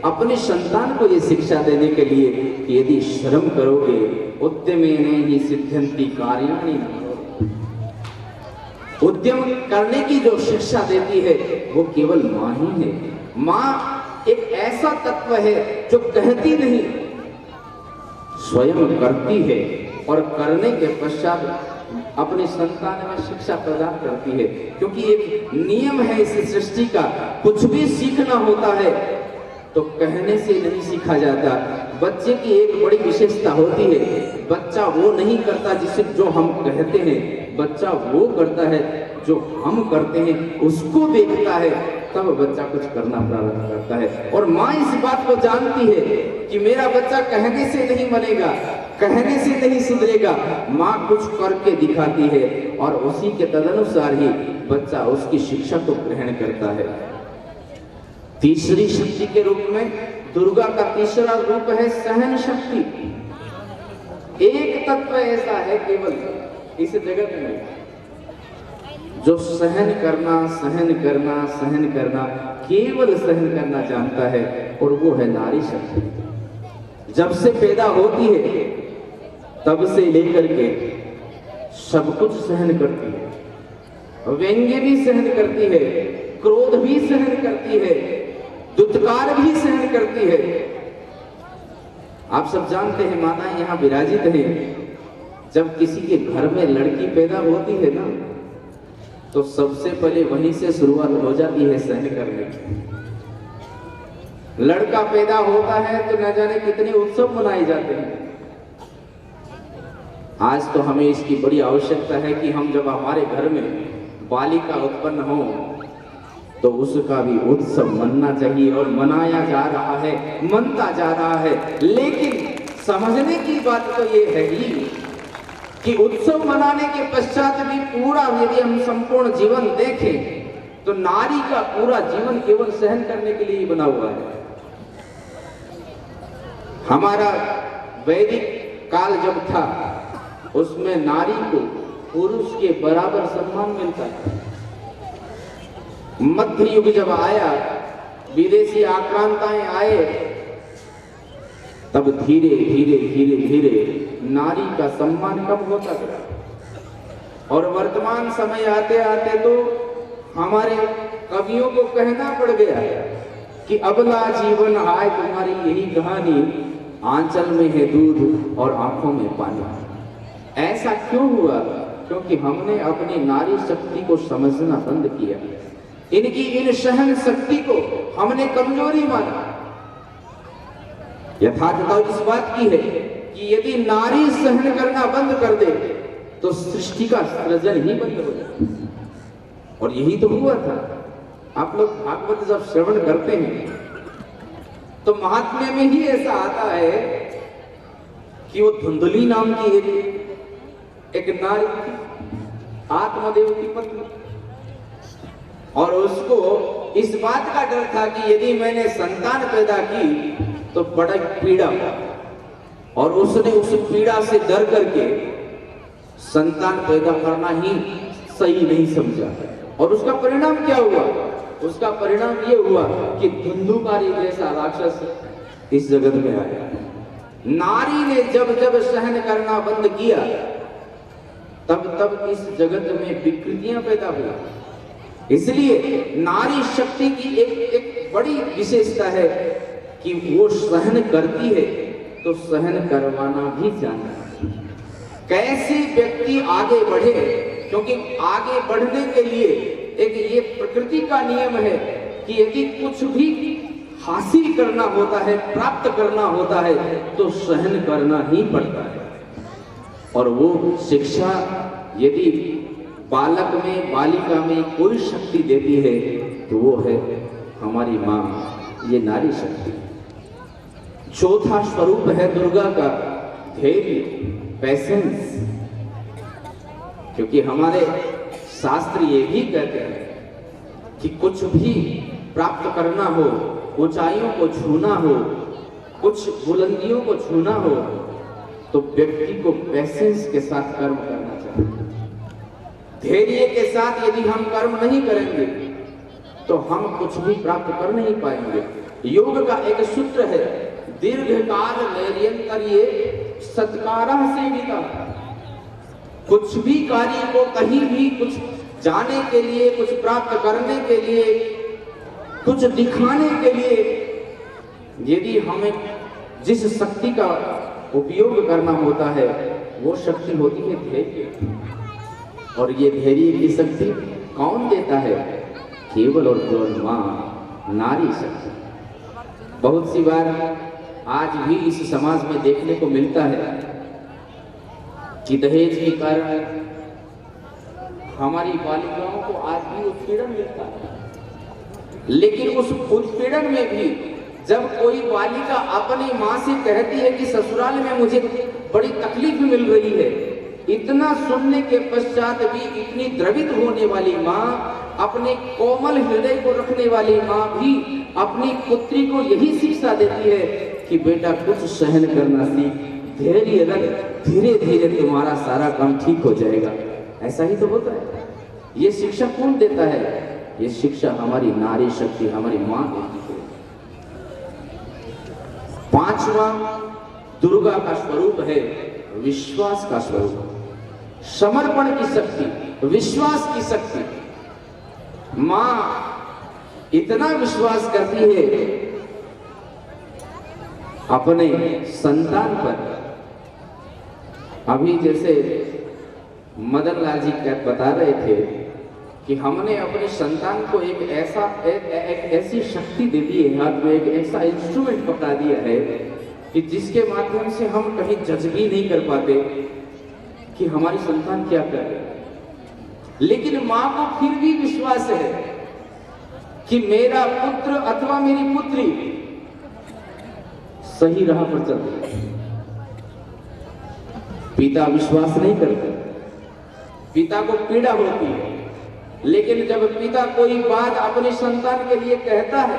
अपने संतान को ये शिक्षा देने के लिए कि यदि श्रम करोगे उद्यमेन हि सिद्ध्यन्ति कार्याणि। उद्यम करने की जो शिक्षा देती है वो केवल मां ही है। मां एक ऐसा तत्व है जो कहती नहीं, स्वयं करती है और करने के पश्चात अपने संतान में शिक्षा प्रदान करती है। क्योंकि एक नियम है इस सृष्टि का, कुछ भी सीखना होता है तो कहने से नहीं सीखा जाता। बच्चे की एक बड़ी विशेषता होती है, बच्चा वो नहीं करता जिसे जो हम कहते हैं, बच्चा वो करता है जो हम करते हैं, उसको देखता है तब बच्चा कुछ करना प्रारंभ करता है। और माँ इस बात को जानती है कि मेरा बच्चा कहने से नहीं बनेगा, कहने से नहीं सुधरेगा। माँ कुछ करके दिखाती है और उसी के तदनुसार ही बच्चा उसकी शिक्षा को ग्रहण करता है। तीसरी शक्ति के रूप में दुर्गा का तीसरा रूप है सहन शक्ति। एक तत्व ऐसा है केवल इस जगत में जो सहन करना, सहन करना, सहन करना, केवल सहन करना जानता है, और वो है नारी शक्ति। जब से पैदा होती है तब से लेकर के सब कुछ सहन करती है। व्यंग्य भी सहन करती है, क्रोध भी सहन करती है, दुत्कार भी सहन करती है। आप सब जानते हैं माताएं यहाँ विराजित हैं, जब किसी के घर में लड़की पैदा होती है ना तो सबसे पहले वहीं से शुरुआत हो जाती है सहन करने की। लड़का पैदा होता है तो न जाने कितने उत्सव मनाए जाते हैं। आज तो हमें इसकी बड़ी आवश्यकता है कि हम जब हमारे घर में बालिका उत्पन्न हो तो उसका भी उत्सव मनना चाहिए, और मनाया जा रहा है, मनता जा रहा है। लेकिन समझने की बात तो ये है ही कि उत्सव मनाने के पश्चात भी पूरा यदि हम संपूर्ण जीवन देखें तो नारी का पूरा जीवन केवल सहन करने के लिए ही बना हुआ है। हमारा वैदिक काल जब था उसमें नारी को पुरुष के बराबर सम्मान मिलता है। मध्य युग जब आया, विदेशी आक्रांताएं आए, तब धीरे धीरे धीरे धीरे नारी का सम्मान कम होता गया। और वर्तमान समय आते आते तो हमारे कवियों को कहना पड़ गया कि अबला जीवन हाय तुम्हारी यही कहानी, आंचल में है दूध और आंखों में पानी। ऐसा क्यों हुआ? क्योंकि हमने अपनी नारी शक्ति को समझना बंद किया। इनकी इन सहन शक्ति को हमने कमजोरी माना। यथार्थता इस बात की है कि यदि नारी सहन करना बंद कर दे तो सृष्टि का सृजन ही बंद हो जाए। और यही तो हुआ था। आप लोग भागवत जब श्रवण करते हैं तो महात्म्य में ही ऐसा आता है कि वो धुंधली नाम की एक नारी थी, आत्मदेव की पत्नी, और उसको इस बात का डर था कि यदि मैंने संतान पैदा की तो बड़ा पीड़ा, और उसने उस पीड़ा से डर करके संतान पैदा करना ही सही नहीं समझा। और उसका परिणाम क्या हुआ? उसका परिणाम ये हुआ कि धुंधुकारी जैसा राक्षस इस जगत में आया। नारी ने जब जब सहन करना बंद किया तब तब इस जगत में विकृतियां पैदा हुई। इसलिए नारी शक्ति की एक बड़ी विशेषता है कि वो सहन करती है तो सहन करवाना भी जानती है। कैसे व्यक्ति आगे बढ़े, क्योंकि आगे बढ़ने के लिए एक ये प्रकृति का नियम है कि यदि कुछ भी हासिल करना होता है, प्राप्त करना होता है तो सहन करना ही पड़ता है। और वो शिक्षा यदि बालक में, बालिका में कोई शक्ति देती है तो वो है हमारी माँ, ये नारी शक्ति। चौथा स्वरूप है दुर्गा का धैर्य, पैसेंस। क्योंकि हमारे शास्त्र ये भी कहते हैं कि कुछ भी प्राप्त करना हो, ऊंचाइयों को छूना हो, कुछ बुलंदियों को छूना हो तो व्यक्ति को पैसेंस के साथ कर्म करना चाहिए। धैर्य के साथ यदि हम कर्म नहीं करेंगे तो हम कुछ भी प्राप्त कर नहीं पाएंगे। योग का एक सूत्र है, दीर्घकाल नैर्यंतर्ये सत्कारः सेविता। कुछ भी कार्य को कहीं भी कुछ जाने के लिए, कुछ प्राप्त करने के लिए, कुछ दिखाने के लिए यदि हमें जिस शक्ति का उपयोग करना होता है वो शक्ति होती है धैर्य। और ये धैर्य की शक्ति कौन देता है? केवल और केवल माँ, नारी शक्ति। बहुत सी बार आज भी इस समाज में देखने को मिलता है कि दहेज के कारण हमारी बालिकाओं को आज भी उत्पीड़न मिलता है। लेकिन उस उत्पीड़न में भी जब कोई बालिका अपनी माँ से कहती है कि ससुराल में मुझे बड़ी तकलीफ मिल रही है, इतना सुनने के पश्चात भी इतनी द्रवित होने वाली माँ, अपने कोमल हृदय को रखने वाली माँ भी अपनी पुत्री को यही शिक्षा देती है कि बेटा कुछ सहन करना सीख, धैर्य रख, धीरे धीरे तुम्हारा सारा काम ठीक हो जाएगा। ऐसा ही तो होता है। ये शिक्षा कौन देता है? ये शिक्षा हमारी नारी शक्ति, हमारी माँ देती है। पांचवा दुर्गा का स्वरूप है विश्वास का स्वरूप, समर्पण की शक्ति, विश्वास की शक्ति। माँ इतना विश्वास करती है अपने संतान पर। अभी जैसे मदन लाल जी बता रहे थे कि हमने अपने संतान को एक ऐसी शक्ति दे दी है, हाथ में एक ऐसा इंस्ट्रूमेंट पकड़ा दिया है कि जिसके माध्यम से हम कहीं जज भी नहीं कर पाते कि हमारी संतान क्या कर रही है। लेकिन माँ को फिर भी विश्वास है कि मेरा पुत्र अथवा मेरी पुत्री सही राह पर चल रही है। पिता विश्वास नहीं करता, पिता को पीड़ा होती है। लेकिन जब पिता कोई बात अपने संतान के लिए कहता है,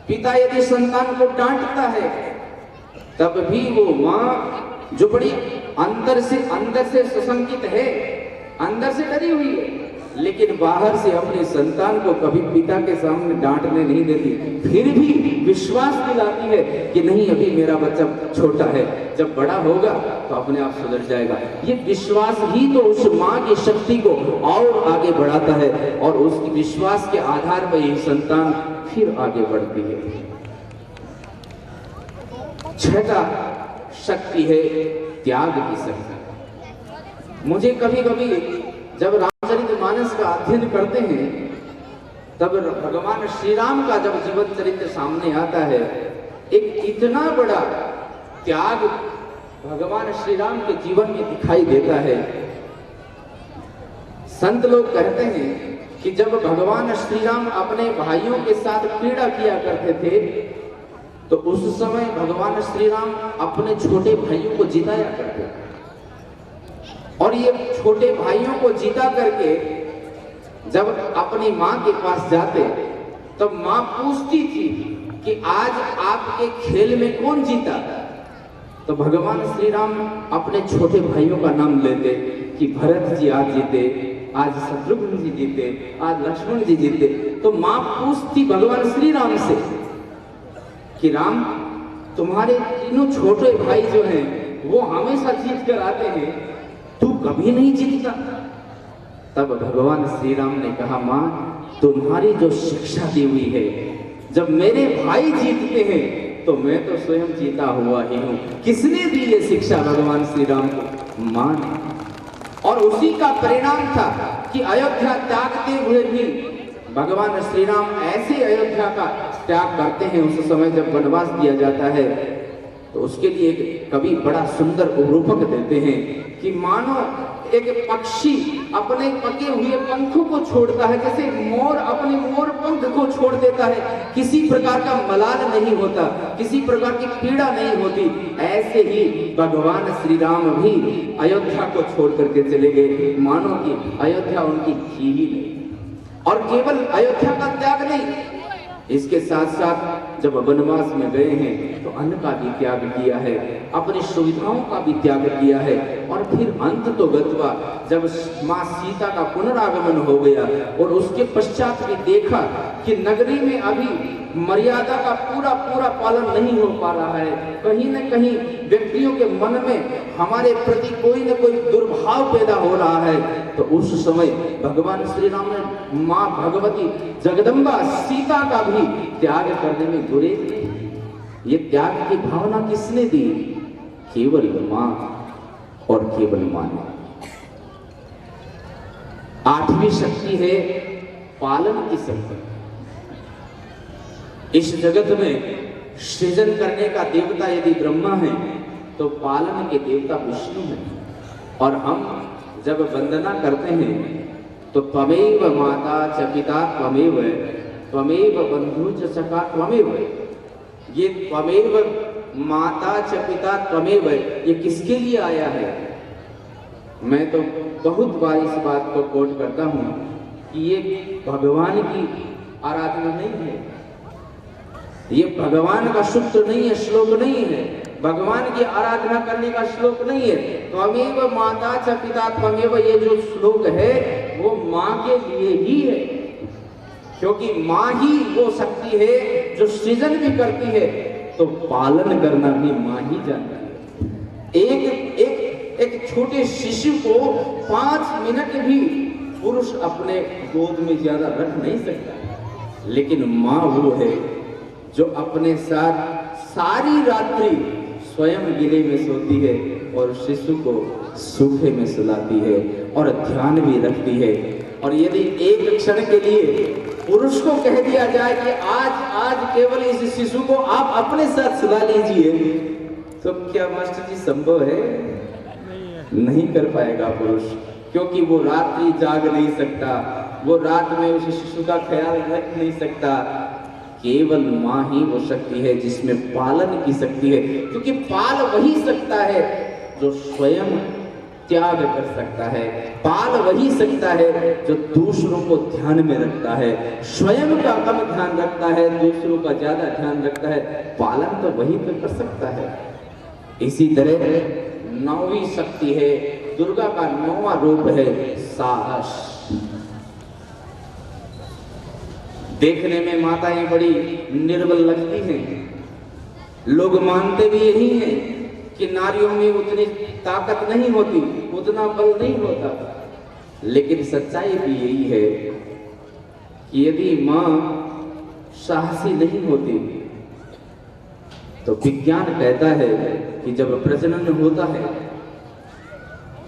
पिता यदि संतान को डांटता है, तब भी वो माँ जो बड़ी अंदर से सशंकित है, अंदर से डरी हुई है, लेकिन बाहर से अपने संतान को कभी पिता के सामने डांटने नहीं देती, फिर भी विश्वास दिलाती है कि नहीं अभी मेरा बच्चा छोटा है, जब बड़ा होगा तो अपने आप सुधर जाएगा। ये विश्वास ही तो उस माँ की शक्ति को और आगे बढ़ाता है और उसकी विश्वास के आधार पर ये संतान फिर आगे बढ़ती है। छठा शक्ति है त्याग की शक्ति। मुझे कभी कभी जब रामचरितमानस का अध्ययन करते हैं तब भगवान श्री राम का जब जीवन चरित्र सामने आता है, एक इतना बड़ा त्याग भगवान श्री राम के जीवन में दिखाई देता है। संत लोग कहते हैं कि जब भगवान श्री राम अपने भाइयों के साथ क्रीड़ा किया करते थे तो उस समय भगवान श्री राम अपने छोटे भाइयों को जिताया करते थे। और ये छोटे भाइयों को जीता करके जब अपनी माँ के पास जाते तब माँ पूछती थी कि आज आपके खेल में कौन जीता। तो भगवान श्री राम अपने छोटे भाइयों का नाम लेते कि भरत जी आज जीते, आज शत्रुघ्न जी जीते, आज लक्ष्मण जी जीते। तो माँ पूछती भगवान श्री राम से कि राम, तुम्हारे तीनों छोटे भाई जो हैं वो हमेशा जीत कर आते हैं, तू कभी नहीं जीतता। तब भगवान श्री राम ने कहा, माँ तुम्हारी जो शिक्षा दी हुई है, जब मेरे भाई जीतते हैं तो मैं तो स्वयं जीता हुआ ही हूं। किसने दी ये शिक्षा भगवान श्री राम को? माँ ने। और उसी का परिणाम था कि अयोध्या त्यागते हुए भी भगवान श्री राम ऐसे अयोध्या का त्याग करते हैं। उस समय जब वनवास दिया जाता है तो उसके लिए एक कवि बड़ा सुंदर रूपक देते हैं कि मानो एक पक्षी अपने पके हुए पंखों को छोड़ता है, जैसे मोर अपने मोर पंख को छोड़ देता है, किसी प्रकार का मलाल नहीं होता, किसी प्रकार की पीड़ा नहीं होती। ऐसे ही भगवान श्री राम भी अयोध्या को छोड़ करके चले गए, मानो कि अयोध्या उनकी थी ही नहीं। और केवल अयोध्या का त्याग नहीं, इसके साथ साथ जब वनवास में गए हैं तो अन्न का भी त्याग किया है, अपनी सुविधाओं का भी त्याग किया है। और फिर अंत तो गत्वा जब माँ सीता का पुनरागमन हो गया और उसके पश्चात भी देखा कि नगरी में अभी मर्यादा का पूरा पूरा पालन नहीं हो पा रहा है, कहीं न कहीं व्यक्तियों के मन में हमारे प्रति कोई न कोई दुर्भाव पैदा हो रहा है, तो उस समय भगवान श्री राम ने माँ भगवती जगदम्बा सीता का भी त्याग करने में गुरेज नहीं। ये त्याग की भावना किसने दी? केवल माँ और केवल माँ ने। आठवीं शक्ति है पालन की शक्ति। इस जगत में सृजन करने का देवता यदि ब्रह्मा है तो पालन के देवता विष्णु है। और हम जब वंदना करते हैं तो त्वमेव माता च पिता त्वमेव, त्वमेव बंधु च सखा त्वमेव। ये त्वमेव माता च पिता त्वमेव ये किसके लिए आया है? मैं तो बहुत बार इस बात को कोट करता हूं कि ये भगवान की आराधना नहीं है, ये भगवान का सूत्र नहीं है, श्लोक नहीं है, भगवान की आराधना करने का श्लोक नहीं है। त्वमेव माता च पिता त्वमेव ये जो श्लोक है वो माँ के लिए ही है, क्योंकि माँ ही वो शक्ति है जो सृजन भी करती है तो पालन करना भी माँ ही जानती है। एक छोटे शिशु को 5 मिनट भी पुरुष अपने गोद में ज्यादा रख नहीं सकता, लेकिन माँ वो है जो अपने साथ सारी रात्रि स्वयं गिले में सोती है और शिशु को सूखे में सुलाती है और ध्यान भी रखती है। और यदि एक क्षण के लिए पुरुष को कह दिया जाए कि आज केवल इस शिशु को आप अपने साथ सुला लीजिए, तो क्या मास्टर जी संभव है? नहीं कर पाएगा पुरुष, क्योंकि वो रात्रि जाग नहीं सकता, वो रात में उस शिशु का ख्याल रख नहीं सकता। केवल माँ ही वो शक्ति है जिसमें पालन की शक्ति है, क्योंकि पाल वही सकता है जो स्वयं त्याग कर सकता है, पाल वही सकता है जो दूसरों को ध्यान में रखता है, स्वयं का कम ध्यान रखता है, दूसरों का ज्यादा ध्यान रखता है। पालन तो वही तो कर सकता है। इसी तरह 9वीं शक्ति है, दुर्गा का 9वां रूप है साहस। देखने में माताएं बड़ी निर्बल लगती हैं, लोग मानते भी यही हैं कि नारियों में उतनी ताकत नहीं होती, उतना बल नहीं होता, लेकिन सच्चाई भी यही है कि यदि माँ साहसी नहीं होती तो विज्ञान कहता है कि जब प्रजनन होता है,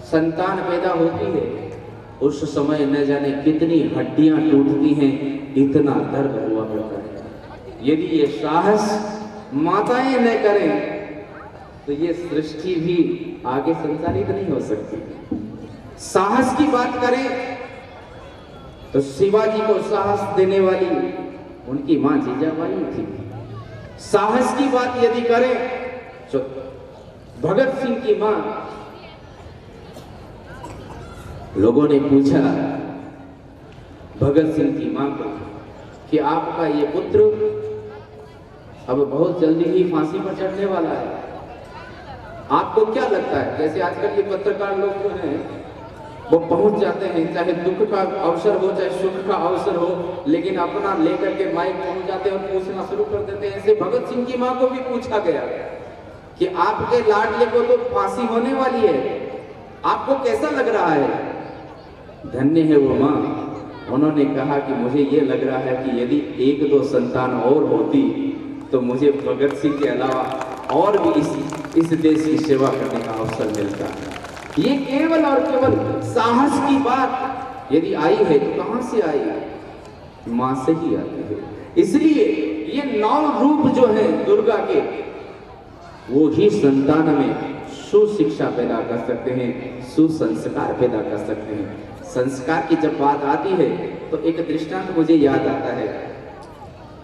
संतान पैदा होती है, उस समय न जाने कितनी हड्डियां टूटती हैं, इतना दर्द हुआ करता है। यदि ये साहस माताएं न करें तो ये सृष्टि भी आगे संचालित नहीं हो सकती। साहस की बात करें तो शिवाजी को साहस देने वाली उनकी मां जीजाबाई थी। साहस की बात यदि करें तो भगत सिंह की मां, लोगों ने पूछा भगत सिंह की मां को कि आपका ये पुत्र अब बहुत जल्दी ही फांसी पर चढ़ने वाला है, आपको क्या लगता है? जैसे आजकल ये पत्रकार लोग जो हैं वो पहुंच जाते हैं, चाहे दुख का अवसर हो चाहे सुख का अवसर हो, लेकिन अपना लेकर के माइक पहुंच जाते हैं और पूछना शुरू कर देते हैं। ऐसे भगत सिंह की मां को भी पूछा गया कि आपके लाडले को तो फांसी होने वाली है, आपको कैसा लग रहा है? धन्य है वो मां, उन्होंने कहा कि मुझे ये लग रहा है कि यदि एक दो संतान और होती तो मुझे भगत सिंह के अलावा और भी इस देश की सेवा करने का अवसर मिलता है। ये केवल और केवल साहस की बात यदि आई है तो कहां से आई? मां से ही आती है। इसलिए ये 9 रूप जो है दुर्गा के, वो ही संतान में सुशिक्षा पैदा कर सकते हैं, सुसंस्कार पैदा कर सकते हैं। संस्कार की जब बात आती है तो एक दृष्टांत मुझे याद आता है।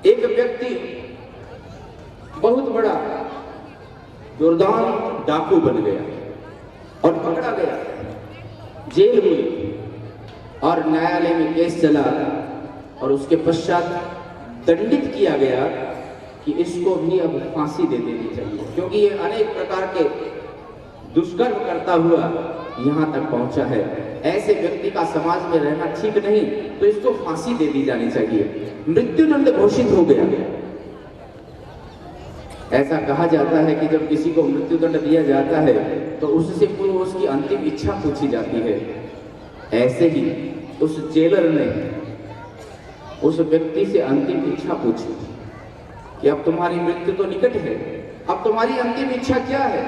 एक व्यक्ति बहुत बड़ा दुर्दांत डाकू बन गया और पकड़ा गया, जेल हुई और न्यायालय में केस चला और उसके पश्चात दंडित किया गया कि इसको भी अब फांसी दे देनी चाहिए, क्योंकि ये अनेक प्रकार के दुष्कर्म करता हुआ यहां तक पहुंचा है। ऐसे व्यक्ति का समाज में रहना ठीक नहीं, तो इसको फांसी दे दी जानी चाहिए। मृत्युदंड घोषित हो गया। ऐसा कहा जाता है कि जब किसी को मृत्युदंड दिया जाता है तो उससे पूर्व उसकी अंतिम इच्छा पूछी जाती है। ऐसे ही उस जेलर ने उस व्यक्ति से अंतिम इच्छा पूछी कि अब तुम्हारी मृत्यु तो निकट है, अब तुम्हारी अंतिम इच्छा क्या है?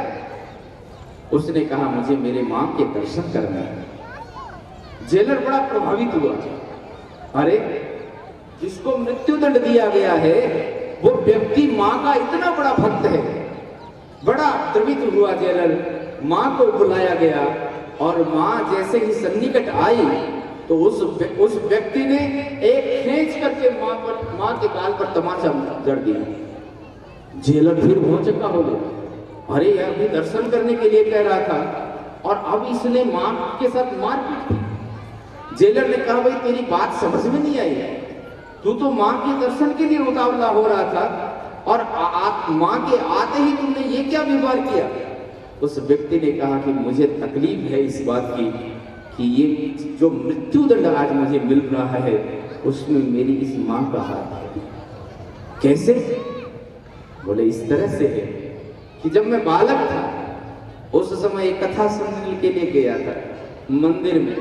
उसने कहा मुझे मेरे मां के दर्शन करना है। जेलर बड़ा प्रभावित हुआ। अरे, जिसको मृत्युदंड दिया गया है वो व्यक्ति मां का इतना बड़ा भक्त है। बड़ा द्रवित हुआ जेलर, मां को बुलाया गया और मां जैसे ही सन्निकट आई तो उस व्यक्ति ने एक खींच करके मां के गाल पर तमाचा जड़ दिया। जेलर फिर भौचक्का हो गया। अरे यार, भी दर्शन करने के लिए कह रहा था और अब इसने मां के साथ मारपीट की। जेलर ने कहा भाई तेरी बात समझ में नहीं आई है, तू तो मां के दर्शन के लिए उतावला हो रहा था और मां के आते ही तुमने ये क्या व्यवहार किया? उस व्यक्ति ने कहा कि मुझे तकलीफ है इस बात की कि ये जो मृत्युदंड आज मुझे मिल रहा है उसमें मेरी इस मां का हाथ है। कैसे? बोले इस तरह से है कि जब मैं बालक था उस समय एक कथा सुनने के लिए गया था मंदिर में,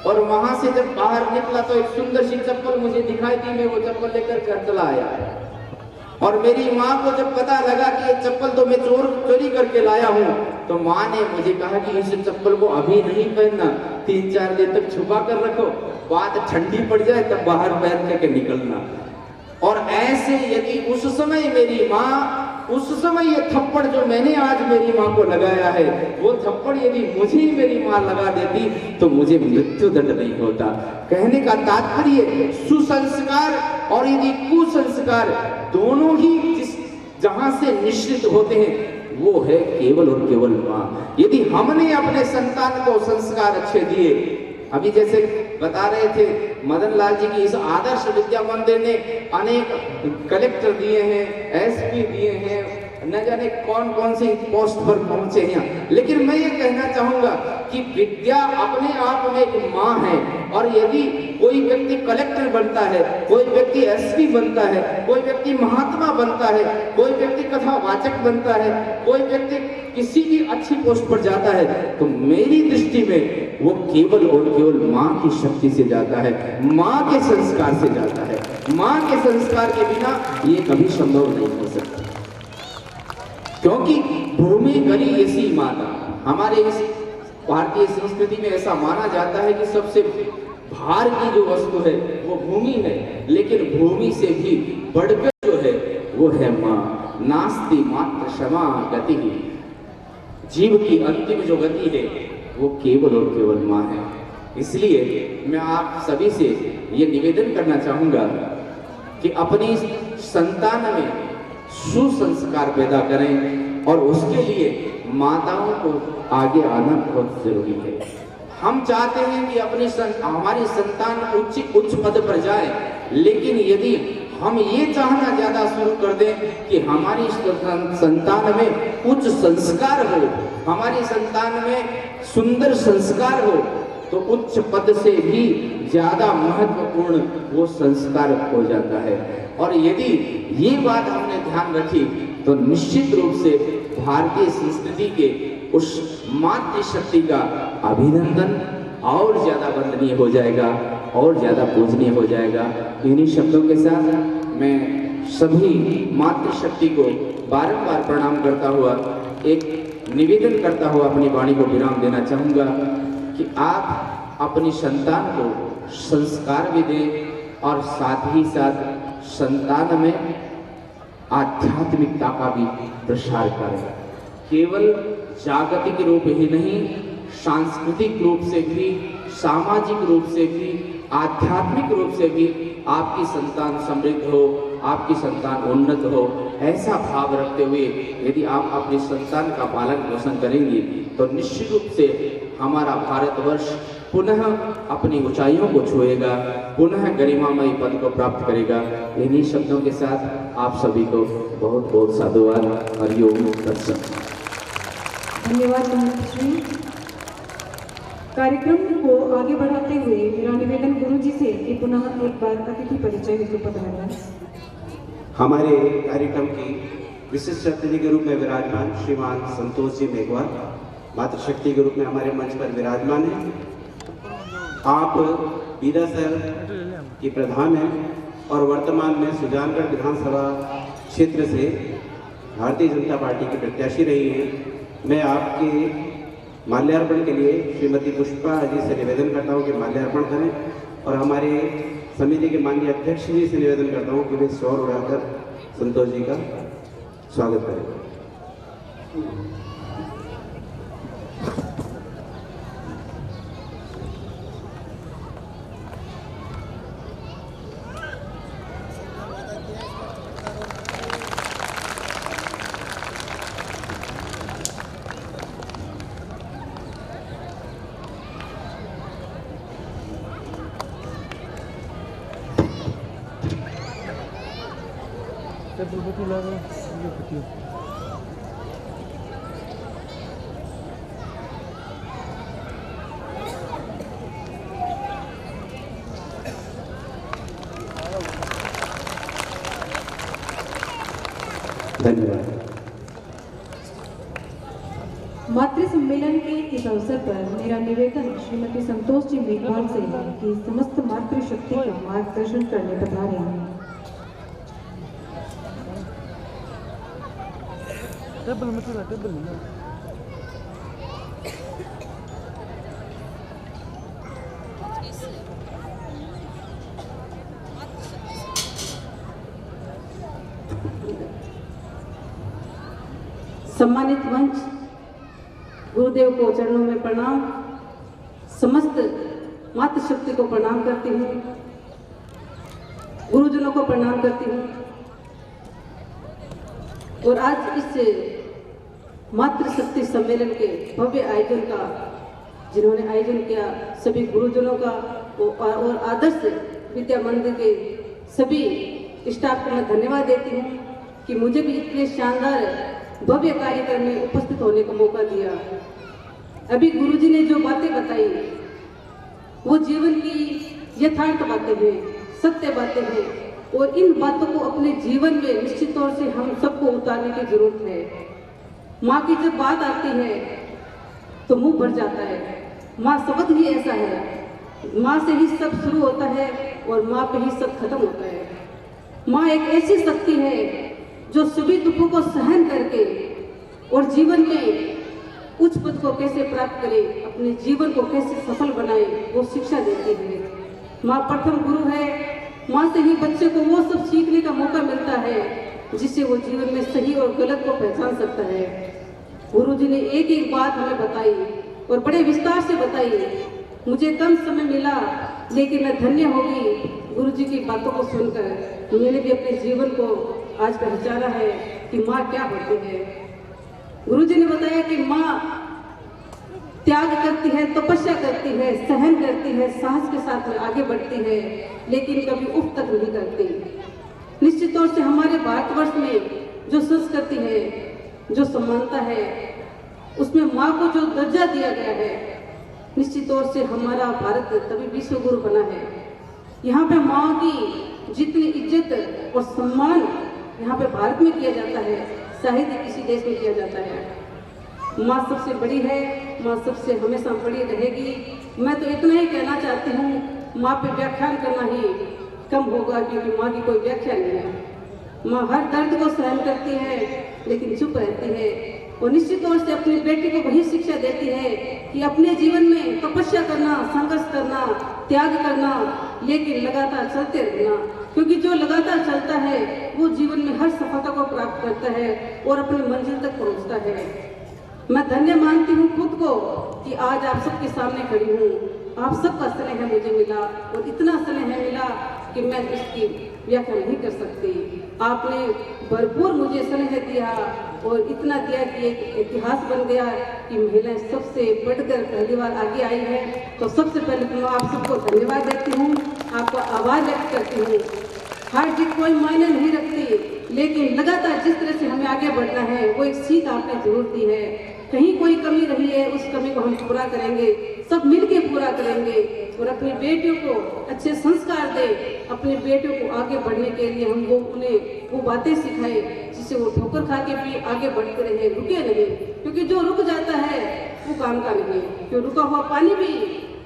और वहां से जब बाहर निकला तो एक सुंदर सी चप्पल मुझे दिखाई दी। मैं वो चप्पल लेकर घर चला आया और मेरी माँ को जब पता लगा कि ये चप्पल तो मैं चोरी करके लाया हूँ तो माँ ने मुझे कहा कि इस चप्पल को अभी नहीं पहनना, 3-4 दिन तक छुपा कर रखो, बात ठंडी पड़ जाए तब बाहर पहन करके निकलना। और ऐसे यदि उस समय मेरी माँ, उस समय ये थप्पड़ जो मैंने आज मेरी माँ को लगाया है वो थप्पड़ यदि मुझे ही मेरी माँ लगा देती तो मुझे मृत्युदंड नहीं होता। कहने का तात्पर्य सुसंस्कार और यदि कुसंस्कार दोनों ही जहां से निश्चित होते हैं वो है केवल और केवल माँ। यदि हमने अपने संतान को संस्कार अच्छे दिए, अभी जैसे बता रहे थे मदन लाल जी की इस आदर्श विद्या मंदिर ने अनेक कलेक्टर दिए हैं, एसपी दिए हैं, न जाने कौन कौन सी पोस्ट पर पहुंचे हैं। लेकिन मैं ये कहना चाहूंगा कि विद्या अपने आप में एक माँ है और यदि कोई व्यक्ति कलेक्टर बनता है, कोई व्यक्ति एसपी बनता है, कोई व्यक्ति महात्मा बनता है, कोई व्यक्ति कथावाचक बनता है, कोई व्यक्ति किसी भी अच्छी पोस्ट पर जाता है तो मेरी दृष्टि में वो केवल और केवल माँ की शक्ति से जाता है, माँ के संस्कार से जाता है। माँ के संस्कार के बिना ये कभी संभव नहीं हो सकता, क्योंकि भूमि गली ऐसी माता। हमारे इस भारतीय संस्कृति में ऐसा माना जाता है कि सबसे भार की जो वस्तु है वो भूमि है, लेकिन भूमि से भी बढ़कर जो है वो है माँ। नास्ति मात्र क्षमा गति। जीव की अंतिम जो गति है वो केवल और केवल माँ है। इसलिए मैं आप सभी से ये निवेदन करना चाहूँगा कि अपनी संतान में सुसंस्कार पैदा करें और उसके लिए माताओं को आगे आना बहुत जरूरी है। हम चाहते हैं कि हमारी संतान उच्च पद पर जाए, लेकिन यदि हम ये चाहना ज्यादा शुरू कर दें कि हमारी संतान में उच्च संस्कार हो, हमारी संतान में सुंदर संस्कार हो, तो उच्च पद से भी ज्यादा महत्वपूर्ण वो संस्कार हो जाता है। और यदि ये बात हमने ध्यान रखी तो निश्चित रूप से भारतीय संस्कृति के उस मातृशक्ति का अभिनंदन और ज्यादा वंदनीय हो जाएगा और ज्यादा पूजनीय हो जाएगा। इन्हीं शब्दों के साथ मैं सभी मातृशक्ति को बारंबार प्रणाम करता हुआ एक निवेदन करता हुआ अपनी वाणी को विराम देना चाहूँगा कि आप अपनी संतान को संस्कार भी दें और साथ ही साथ संतान में आध्यात्मिकता का भी प्रसार करें। केवल जागतिक रूप ही नहीं, सांस्कृतिक रूप से भी, सामाजिक रूप से भी, आध्यात्मिक रूप से भी आपकी संतान समृद्ध हो, आपकी संतान उन्नत हो, ऐसा भाव रखते हुए यदि आप अपनी संतान का पालन पोषण करेंगे तो निश्चित रूप से हमारा भारतवर्ष पुनः अपनी ऊंचाइयों को छुएगा, पुनः गरिमामयी पद को प्राप्त करेगा। इन्हीं शब्दों के साथ आप सभी को बहुत बहुत साधुवाद। हरिओम दर्शन। धन्यवाद श्री। कार्यक्रम को आगे बढ़ाते हुए मेरा निवेदन गुरुजी से कि पुनः एक बार अतिथि परिचय हेतु पधारें। हमारे कार्यक्रम की विशिष्ट अतिथि के रूप में विराजमान श्रीमान संतोष जी मेघवाल मातृशक्ति के रूप में हमारे मंच पर विराजमान हैं। आप बीरासर की प्रधान हैं और वर्तमान में सुजानगढ़ विधानसभा क्षेत्र से भारतीय जनता पार्टी की प्रत्याशी रही हैं। मैं आपके माल्यार्पण के लिए श्रीमती पुष्पा जी से निवेदन करता हूं कि माल्यार्पण करें और हमारे समिति के माननीय अध्यक्ष जी से निवेदन करता हूं कि वे शौर उड़ाकर संतोष जी का स्वागत करें। धन्यवाद। मातृ सम्मेलन के इस अवसर पर मेरा निवेदन श्रीमती संतोष जी मेघवाल से है कि समस्त मातृशक्ति का मार्गदर्शन करने पधारे हैं। सम्मानित मंच, गुरुदेव को चरणों में प्रणाम, समस्त मातृशक्ति को प्रणाम करती हूँ, गुरुजनों को प्रणाम करती हूँ। और आज इस मातृशक्ति सम्मेलन के भव्य आयोजन का जिन्होंने आयोजन किया सभी गुरुजनों का और आदर्श विद्या मंदिर के सभी स्टाफ को मैं धन्यवाद देती हूँ कि मुझे भी इतने शानदार भव्य कार्यक्रम में उपस्थित होने का मौका दिया। अभी गुरुजी ने जो बातें बताई वो जीवन की यथार्थ बातें हैं, सत्य बातें हैं और इन बातों को अपने जीवन में निश्चित तौर से हम सबको उतारने की जरूरत है। माँ की जब बात आती है तो मुंह भर जाता है। माँ शब्द ही ऐसा है, माँ से ही सब शुरू होता है और माँ पे ही सब खत्म होता है। माँ एक ऐसी शक्ति है जो सभी दुखों को सहन करके और जीवन में उच्च पद को कैसे प्राप्त करे, अपने जीवन को कैसे सफल बनाए, वो शिक्षा देती है। माँ प्रथम गुरु है। माँ से ही बच्चे को वो सब सीखने का मौका मिलता है जिससे वो जीवन में सही और गलत को पहचान सकता है। गुरुजी ने एक एक बात हमें बताई और बड़े विस्तार से बताई। मुझे कम समय मिला लेकिन मैं धन्य होगी गुरुजी की बातों को सुनकर। मैंने भी अपने जीवन को आज पहचाना है कि माँ क्या होती है। गुरुजी ने बताया कि माँ त्याग करती है, तपस्या करती है, सहन करती है, साहस के साथ में आगे बढ़ती है, लेकिन कभी उफ तक नहीं करती। निश्चित तौर से हमारे भारतवर्ष में जो संस्कृति है, जो समानता है, उसमें माँ को जो दर्जा दिया गया है, निश्चित तौर से हमारा भारत तभी विश्व गुरु बना है। यहाँ पे माँ की जितनी इज्जत और सम्मान यहाँ पे भारत में किया जाता है, शायद ही किसी देश में किया जाता है। माँ सबसे बड़ी है, माँ सबसे हमेशा बड़ी रहेगी। मैं तो इतना ही कहना चाहती हूँ, माँ पे व्याख्यान करना ही कम होगा, क्योंकि माँ की कोई व्याख्या नहीं है। माँ हर दर्द को सहन करती है लेकिन चुप रहती है और निश्चित तौर से अपनी बेटी को वही शिक्षा देती है कि अपने जीवन में तपस्या करना, संघर्ष करना, त्याग करना, लेकिन लगातार चलते रहना, क्योंकि जो लगातार चलता है वो जीवन में हर सफलता को प्राप्त करता है और अपनी मंजिल तक पहुँचता है। मैं धन्य मानती हूँ खुद को कि आज आप सबके सामने खड़ी हूँ। आप सबका स्नेह मुझे मिला और इतना स्नेह मिला कि मैं इसकी व्याख्या नहीं कर सकती। आपने भरपूर मुझे स्नेह दिया और इतना दिया कि एक इतिहास बन गया कि महिलाएं सबसे बढ़कर पहली बार आगे आई है। तो सबसे पहले तो मैं आप सबको धन्यवाद देती हूँ, आपको आभार व्यक्त करती हूँ। हार जीत कोई मायने नहीं रखती, लेकिन लगातार जिस तरह से हमें आगे बढ़ना है वो एक सीख आपने जरूर दी है। कहीं कोई कमी रही है, उस कमी को हम पूरा करेंगे, सब मिलके पूरा करेंगे और अपनी बेटियों को अच्छे संस्कार दे, अपने बेटियों को आगे बढ़ने के लिए हम उन्हें वो बातें सिखाए जिससे वो ठोकर खा के भी आगे बढ़ते रहे, रुके नहीं। क्योंकि जो रुक जाता है वो काम का नहीं, जो रुका हुआ पानी भी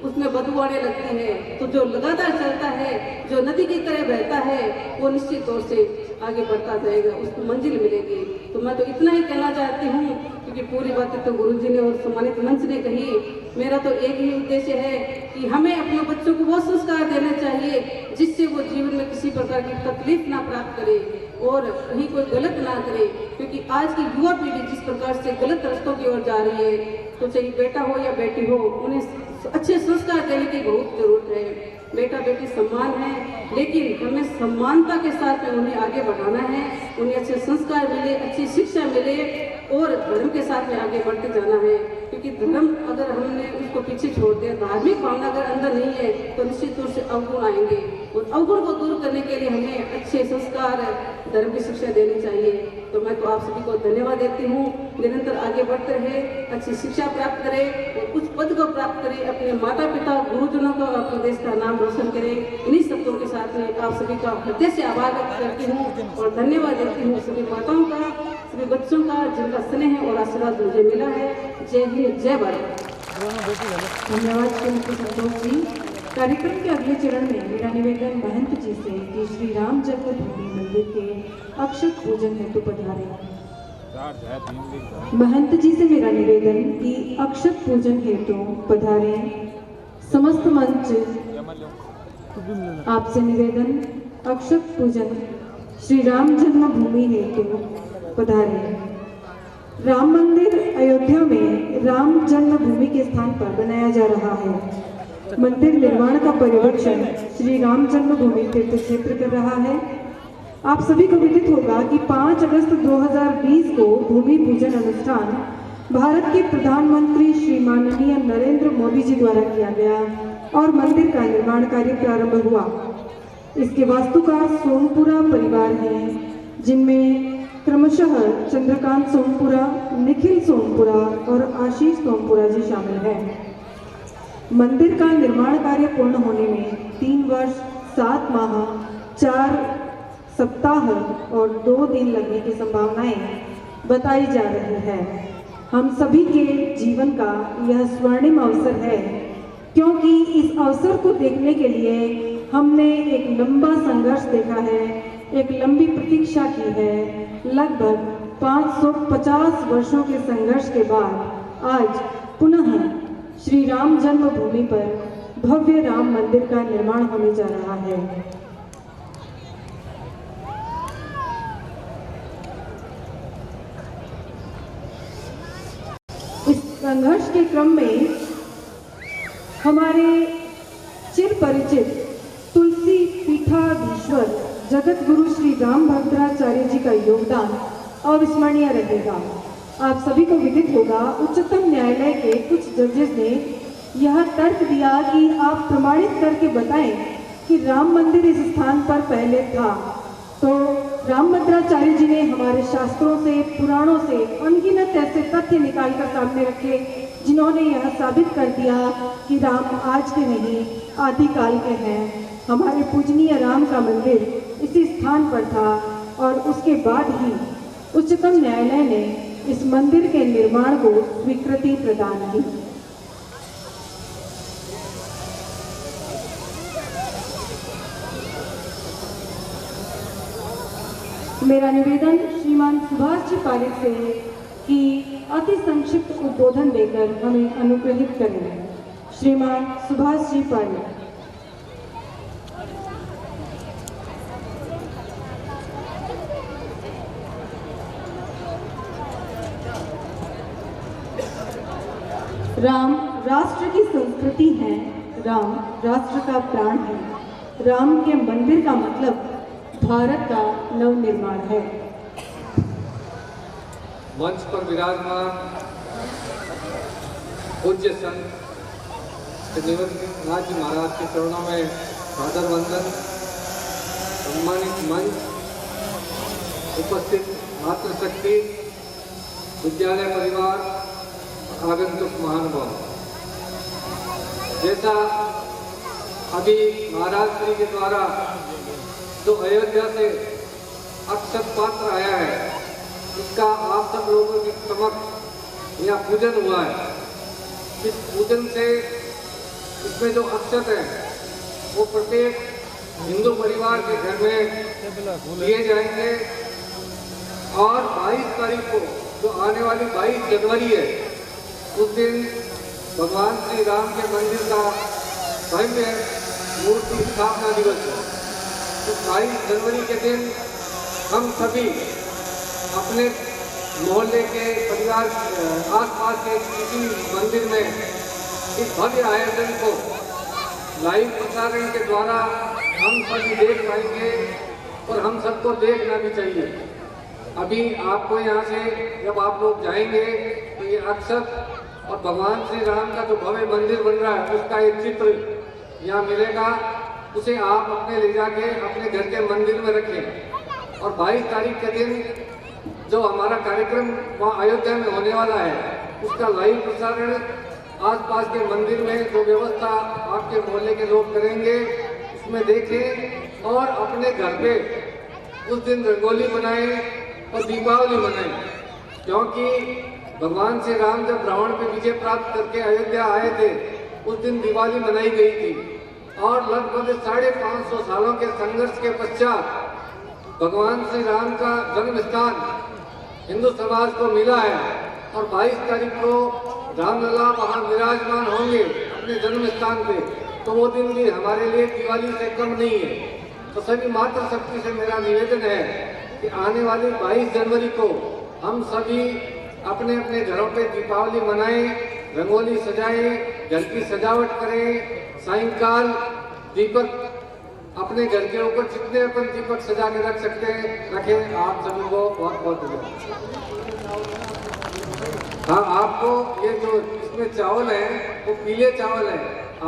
उसमें बदबू आने लगती है। तो जो लगातार चलता है, जो नदी की तरह बहता है, वो निश्चित तौर से आगे बढ़ता जाएगा, उसको मंजिल मिलेगी। तो मैं तो इतना ही कहना चाहती हूँ, क्योंकि पूरी बातें तो गुरुजी ने और सम्मानित मंच ने कही। मेरा तो एक ही उद्देश्य है कि हमें अपने बच्चों को वो संस्कार देना चाहिए जिससे वो जीवन में किसी प्रकार की तकलीफ ना प्राप्त करे और कहीं कोई गलत ना करे। क्योंकि आज की युवा पीढ़ी जिस प्रकार से गलत रास्तों की ओर जा रही है, तो चाहे बेटा हो या बेटी हो, उन्हें अच्छे संस्कार देने की बहुत जरूरत है। बेटा बेटी समान है, लेकिन हमें समानता के साथ में उन्हें आगे बढ़ाना है, उन्हें अच्छे संस्कार मिले, अच्छी शिक्षा मिले और धर्म के साथ में आगे बढ़ते जाना है। क्योंकि धर्म अगर हमने उसको पीछे छोड़ दिया, धार्मिक भावना अगर अंदर नहीं है, तो निश्चित रूप से अवगुण आएंगे और अवगुण को दूर करने के लिए हमें अच्छे संस्कार, धर्म की शिक्षा देनी चाहिए। तो मैं तो आप सभी को धन्यवाद देती हूँ। निरंतर आगे बढ़ते रहे, अच्छी शिक्षा प्राप्त करें और उच्च पद को प्राप्त करें, अपने माता पिता गुरुजनों का, अपने देश का नाम रोशन करें। इन्हीं शब्दों के साथ में आप सभी का हृदय से आभार व्यक्त करती हूँ और धन्यवाद देती हूँ सभी माताओं का, सभी बच्चों का, जिनका स्नेह और आशीर्वाद मुझे मिला है। जय हिंद, जय भारत। धन्यवाद श्रीमती संतोष जी। कार्यक्रम के अगले चरण में मेरा निवेदन महंत जी से कि श्री राम जन्मभूमि मंदिर के अक्षत पूजन हेतु पधारे। महंत जी से मेरा निवेदन कि अक्षत पूजन हेतु पधारे। समस्त मंच आपसे निवेदन, अक्षत पूजन श्री राम जन्मभूमि हेतु पधारे। राम मंदिर अयोध्या में राम जन्मभूमि के स्थान पर बनाया जा रहा है। मंदिर निर्माण का पर्यवेक्षण श्री राम जन्मभूमि तीर्थ क्षेत्र कर रहा है। आप सभी को विदित होगा कि 5 अगस्त 2020 को भूमि पूजन अनुष्ठान भारत के प्रधानमंत्री श्री माननीय नरेंद्र मोदी जी द्वारा किया गया और मंदिर का निर्माण कार्य प्रारंभ हुआ। इसके वास्तुकार सोमपुरा परिवार हैं, जिनमें क्रमशः चंद्रकांत सोमपुरा, निखिल सोमपुरा और आशीष सोमपुरा जी शामिल हैं। मंदिर का निर्माण कार्य पूर्ण होने में 3 वर्ष 7 माह 4 सप्ताह और 2 दिन लगने की संभावनाएं बताई जा रही है। हम सभी के जीवन का यह स्वर्णिम अवसर है, क्योंकि इस अवसर को देखने के लिए हमने एक लंबा संघर्ष देखा है, एक लंबी प्रतीक्षा की है। लगभग 550 वर्षों के संघर्ष के बाद आज पुनः श्री राम जन्मभूमि पर भव्य राम मंदिर का निर्माण होने जा रहा है। संघर्ष के क्रम में हमारे चिर परिचित तुलसी पीठाधीश्वर जगत गुरु श्री रामभद्राचार्य जी का योगदान अविस्मरणीय रहेगा। आप सभी को विदित होगा, उच्चतम न्यायालय के कुछ जजेस ने यह तर्क दिया कि आप प्रमाणित करके बताएं कि राम मंदिर इस स्थान पर पहले था। तो रामभद्राचार्य जी ने हमारे शास्त्रों से, पुराणों से अनगिनत ऐसे तथ्य निकालकर सामने रखे जिन्होंने यह साबित कर दिया कि राम आज के नहीं आदिकाल के हैं। हमारे पूजनीय राम का मंदिर इसी स्थान पर था और उसके बाद ही उच्चतम न्यायालय ने इस मंदिर के निर्माण को स्वीकृति प्रदान की। मेरा निवेदन श्रीमान सुभाष जी पारिक से है कि अति संक्षिप्त उद्बोधन देकर हमें अनुग्रहित करें। श्रीमान सुभाष जी पारिक। राम राष्ट्र की संस्कृति है, राम राष्ट्र का प्राण है। राम के मंदिर का मतलब भारत का नवनिर्माण है। मंच पर विराजमान पूज्य संत निवृत्त जी महाराज के चरणों में सादर वंदन। सम्मानित मंच, उपस्थित मातृशक्ति, विद्यालय परिवार, आगंतुक महानुभाव, जैसा अभी महाराज श्री के द्वारा जो अयोध्या से अक्षत पात्र आया है, इसका आप सब लोगों के समक्ष यहाँ पूजन हुआ है। इस पूजन से इसमें जो अक्षत है वो प्रत्येक हिंदू परिवार के घर में दिए जाएंगे और 22 तारीख को जो आने वाली 22 जनवरी है, उस दिन भगवान श्री राम के मंदिर का भव्य मूर्ति स्थापना दिवस है। तो 22 जनवरी के दिन हम सभी अपने मोहल्ले के परिवार आसपास के किसी मंदिर में इस भव्य आयोजन को लाइव प्रसारण के द्वारा हम सभी देख पाएंगे और हम सबको देखना भी चाहिए। अभी आपको यहाँ से जब आप लोग जाएंगे तो ये अक्षत और भगवान श्री राम का जो भव्य मंदिर बन रहा है उसका एक चित्र यहाँ मिलेगा। उसे आप अपने ले जाके अपने घर के मंदिर में रखें और 22 तारीख के दिन जो हमारा कार्यक्रम वहाँ अयोध्या में होने वाला है उसका लाइव प्रसारण आसपास के मंदिर में जो व्यवस्था आपके मोहल्ले के लोग करेंगे उसमें देखें और अपने घर पे उस दिन रंगोली बनाएं और दीपावली मनाएं। क्योंकि भगवान श्री राम जब रावण पे विजय प्राप्त करके अयोध्या आए थे उस दिन दिवाली मनाई गई थी और लगभग 550 सालों के संघर्ष के पश्चात भगवान श्री राम का जन्म स्थान हिंदू समाज को मिला है और 22 तारीख को रामलला वहाँ विराजमान होंगे अपने जन्म स्थान पे, तो वो दिन भी हमारे लिए दिवाली से कम नहीं है। तो सभी मातृशक्ति से मेरा निवेदन है कि आने वाली 22 जनवरी को हम सभी अपने अपने घरों पे दीपावली मनाएं, रंगोली सजाएं, घर की सजावट करें, सायंकाल दीपक अपने घर के ऊपर जितने अपन दीपक सजा के रख सकते हैं रखें। आप सभी को बहुत बहुत धन्यवाद। हाँ, आपको ये जो इसमें चावल है वो पीले चावल है।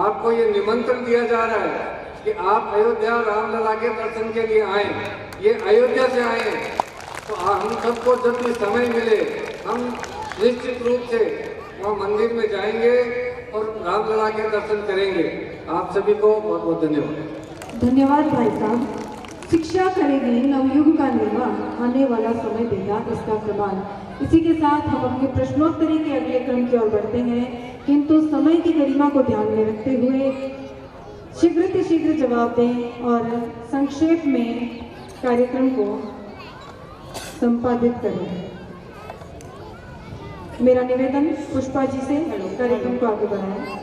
आपको ये निमंत्रण दिया जा रहा है कि आप अयोध्या रामलला के दर्शन के लिए आए। ये अयोध्या से आए हैं तो हम सबको जब भी समय मिले हम निश्चित रूप से वहाँ मंदिर में जाएंगे और रामलला के दर्शन करेंगे। आप सभी को बहुत बहुत धन्यवाद। धन्यवाद भाई साहब। शिक्षा करेगी नवयुग का निर्माण, आने वाला समय देगा इसका प्रमाण। इसी के साथ हम अपने प्रश्नोत्तरी के अगले क्रम की ओर बढ़ते हैं, किंतु समय की गरिमा को ध्यान में रखते हुए शीघ्र जवाब दें और संक्षेप में कार्यक्रम को संपादित करें। मेरा निवेदन पुष्पा जी से कार्यक्रम को आगे बढ़ाएं।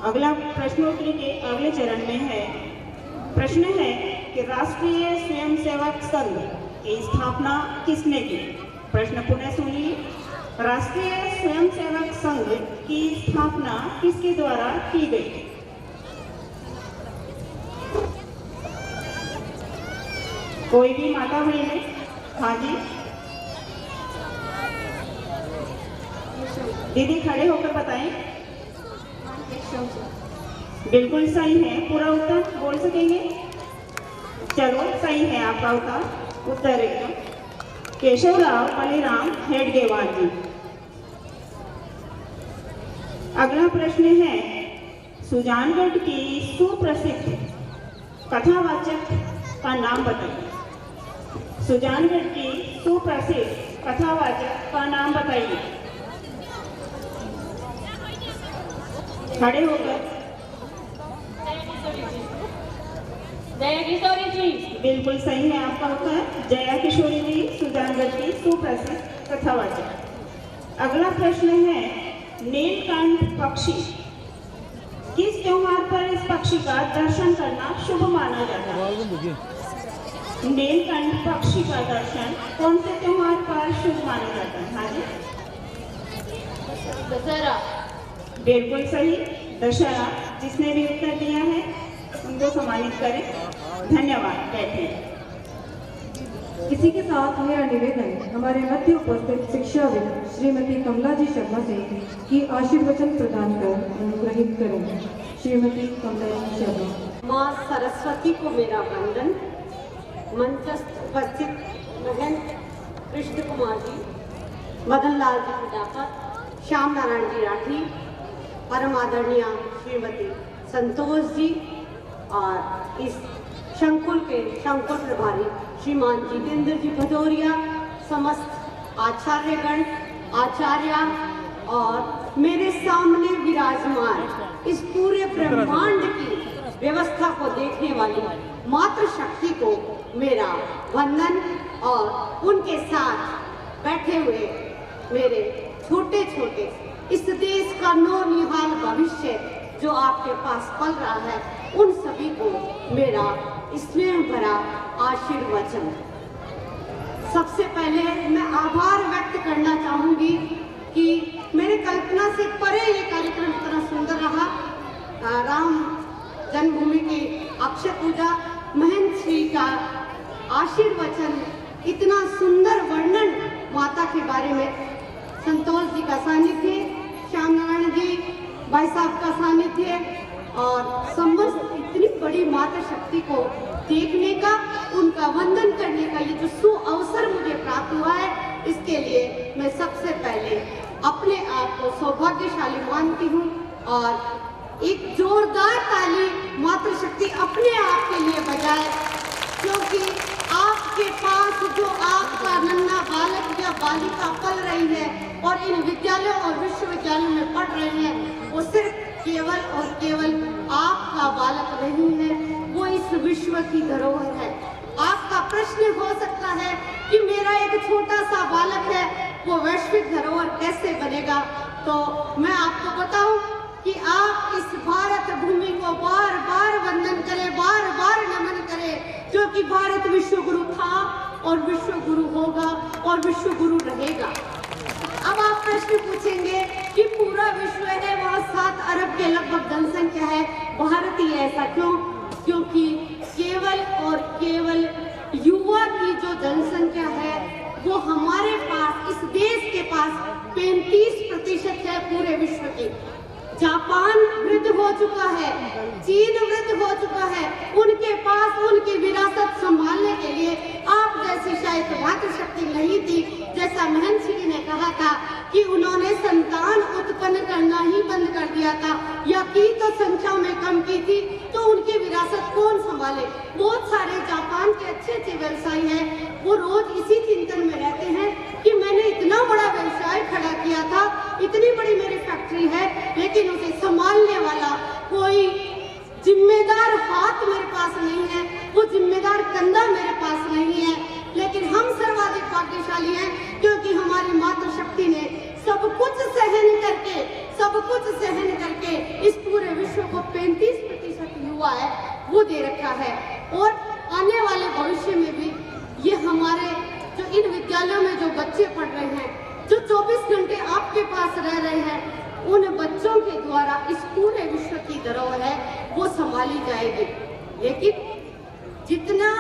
अगला प्रश्नोत्तरी के अगले चरण में है। प्रश्न है कि राष्ट्रीय स्वयंसेवक संघ की स्थापना किसने की? प्रश्न पुनः सुनिए। राष्ट्रीय स्वयंसेवक संघ की स्थापना किसके द्वारा की गई? कोई भी माता बहन? हाँ जी दीदी खड़े होकर बताएं। बिल्कुल सही है। पूरा उत्तर बोल सकेंगे? चलो सही है आपका उत्तर एकदम। केशवराव बलिराम हेडगेवार जी। अगला प्रश्न है, सुजानगढ़ की सुप्रसिद्ध कथावाचक का नाम बताइए। सुजानगढ़ की सुप्रसिद्ध कथावाचक का नाम बताइए। खड़े होकर। जया किशोरी जी। बिल्कुल सही है आपका उत्तर, जया किशोरी जी सुजानगढ़ की सुप्रसिद्ध कथावाचक। अगला प्रश्न है, नीलकंठ पक्षी किस त्योहार पर इस पक्षी का दर्शन करना शुभ माना जाता है? नीलकंठ पक्षी का दर्शन कौन से त्योहार पर शुभ माना जाता है? हाँ जी दशहरा। बिल्कुल सही, दशहरा। जिसने भी उत्तर दिया है उनको सम्मानित करें। धन्यवाद। बैठिए। इसी के साथ मेरा निवेदन हमारे मध्य उपस्थित शिक्षाविद श्रीमती कमला जी शर्मा से कि आशीर्वचन प्रदान कर अनुग्रहित करें। श्रीमती कमला जी शर्मा। माँ सरस्वती को मेरा वंदन। मंचस्थ उपस्थित महंत कृष्ण कुमार जी, मदन लाल जी खिलाफत, श्याम नारायण जी राठी, परम आदरणीय श्रीमती संतोष जी और इस संकुल के संकुल प्रभारी श्रीमान जितेंद्र जी भदौरिया, समस्त आचार्यगण, आचार्य और मेरे सामने विराजमान इस पूरे ब्रह्मांड की व्यवस्था को देखने वाली मातृशक्ति को मेरा वंदन और उनके साथ बैठे हुए मेरे छोटे छोटे इस देश का नौनिहाल भविष्य जो आपके पास पल रहा है, उन सभी को मेरा स्नेह भरा आशीर्वचन। सबसे पहले मैं आभार व्यक्त करना चाहूंगी कि मेरे कल्पना से परे ये कार्यक्रम इतना सुंदर रहा। राम जन्मभूमि की अक्षय पूजा, महंत श्री का आशीर्वचन, इतना सुंदर वर्णन माता के बारे में, संतोष जी का सानिध्य, श्याम नारायण जी भाई साहब का सानिध्य और समस्त इतनी बड़ी माता शक्ति को देखने का, उनका वंदन करने का ये जो सुअवसर मुझे प्राप्त हुआ है, इसके लिए मैं सबसे पहले अपने आप को सौभाग्यशाली मानती हूँ और एक जोरदार ताली मातृशक्ति अपने आप के लिए बजाए, क्योंकि आपके पास जो आपका नन्हा बालक या बालिका पल रही है और इन विद्यालयों और विश्वविद्यालयों में पढ़ रहे हैं, वो सिर्फ केवल और केवल आपका बालक नहीं है, वो इस विश्व की धरोहर है। आपका प्रश्न हो सकता है कि मेरा एक छोटा सा बालक है, वो वैश्विक धरोहर कैसे बनेगा? तो मैं आपको बताऊं कि आप इस भारत भूमि को बार बार वंदन करें, बार बार नमन करें, जो कि भारत विश्व गुरु था और विश्व गुरु होगा और विश्व गुरु रहेगा। अब आप प्रश्न पूछेंगे कि पूरा विश्व है, वहाँ 7 अरब के लगभग जनसंख्या है, भारत ही ऐसा क्यों? क्योंकि केवल और केवल युवा की जो जनसंख्या है वो हमारे पास, इस देश के पास 35% है पूरे विश्व की। जापान वृद्ध हो चुका है, चीन वृद्ध हो चुका है, उनके पास उनकी विरासत संभालने के लिए आप जैसी शायद मातृशक्ति नहीं थी। जैसा महंत श्री ने कहा था कि उन्होंने संतान उत्पन्न करना ही बंद कर दिया था या की तो संख्या में कम की थी, तो उनकी विरासत कौन संभाले? बहुत सारे जापान के अच्छे अच्छे व्यवसायी हैं, वो रोज इसी चिंतन में रहते हैं कि मैंने इतना बड़ा व्यवसाय खड़ा किया था, इतनी बड़ी मेरी फैक्ट्री है, लेकिन उसे संभालने वाला कोई जिम्मेदार हाथ मेरे पास नहीं है, वो जिम्मेदार कंधा मेरे पास नहीं है। लेकिन हम सर्वाधिक भाग्यशाली हैं क्योंकि हमारी मातृशक्ति ने सब कुछ सहन करके इस पूरे विश्व को 35% युवा है वो दे रखा है। और आने वाले भविष्य में भी ये हमारे जो इन विद्यालयों में जो बच्चे पढ़ रहे हैं, जो 24 घंटे आपके पास रह रहे हैं, उन बच्चों के द्वारा इस पूरे विश्व की धरोहर है वो संभाली जाएगी। लेकिन जितना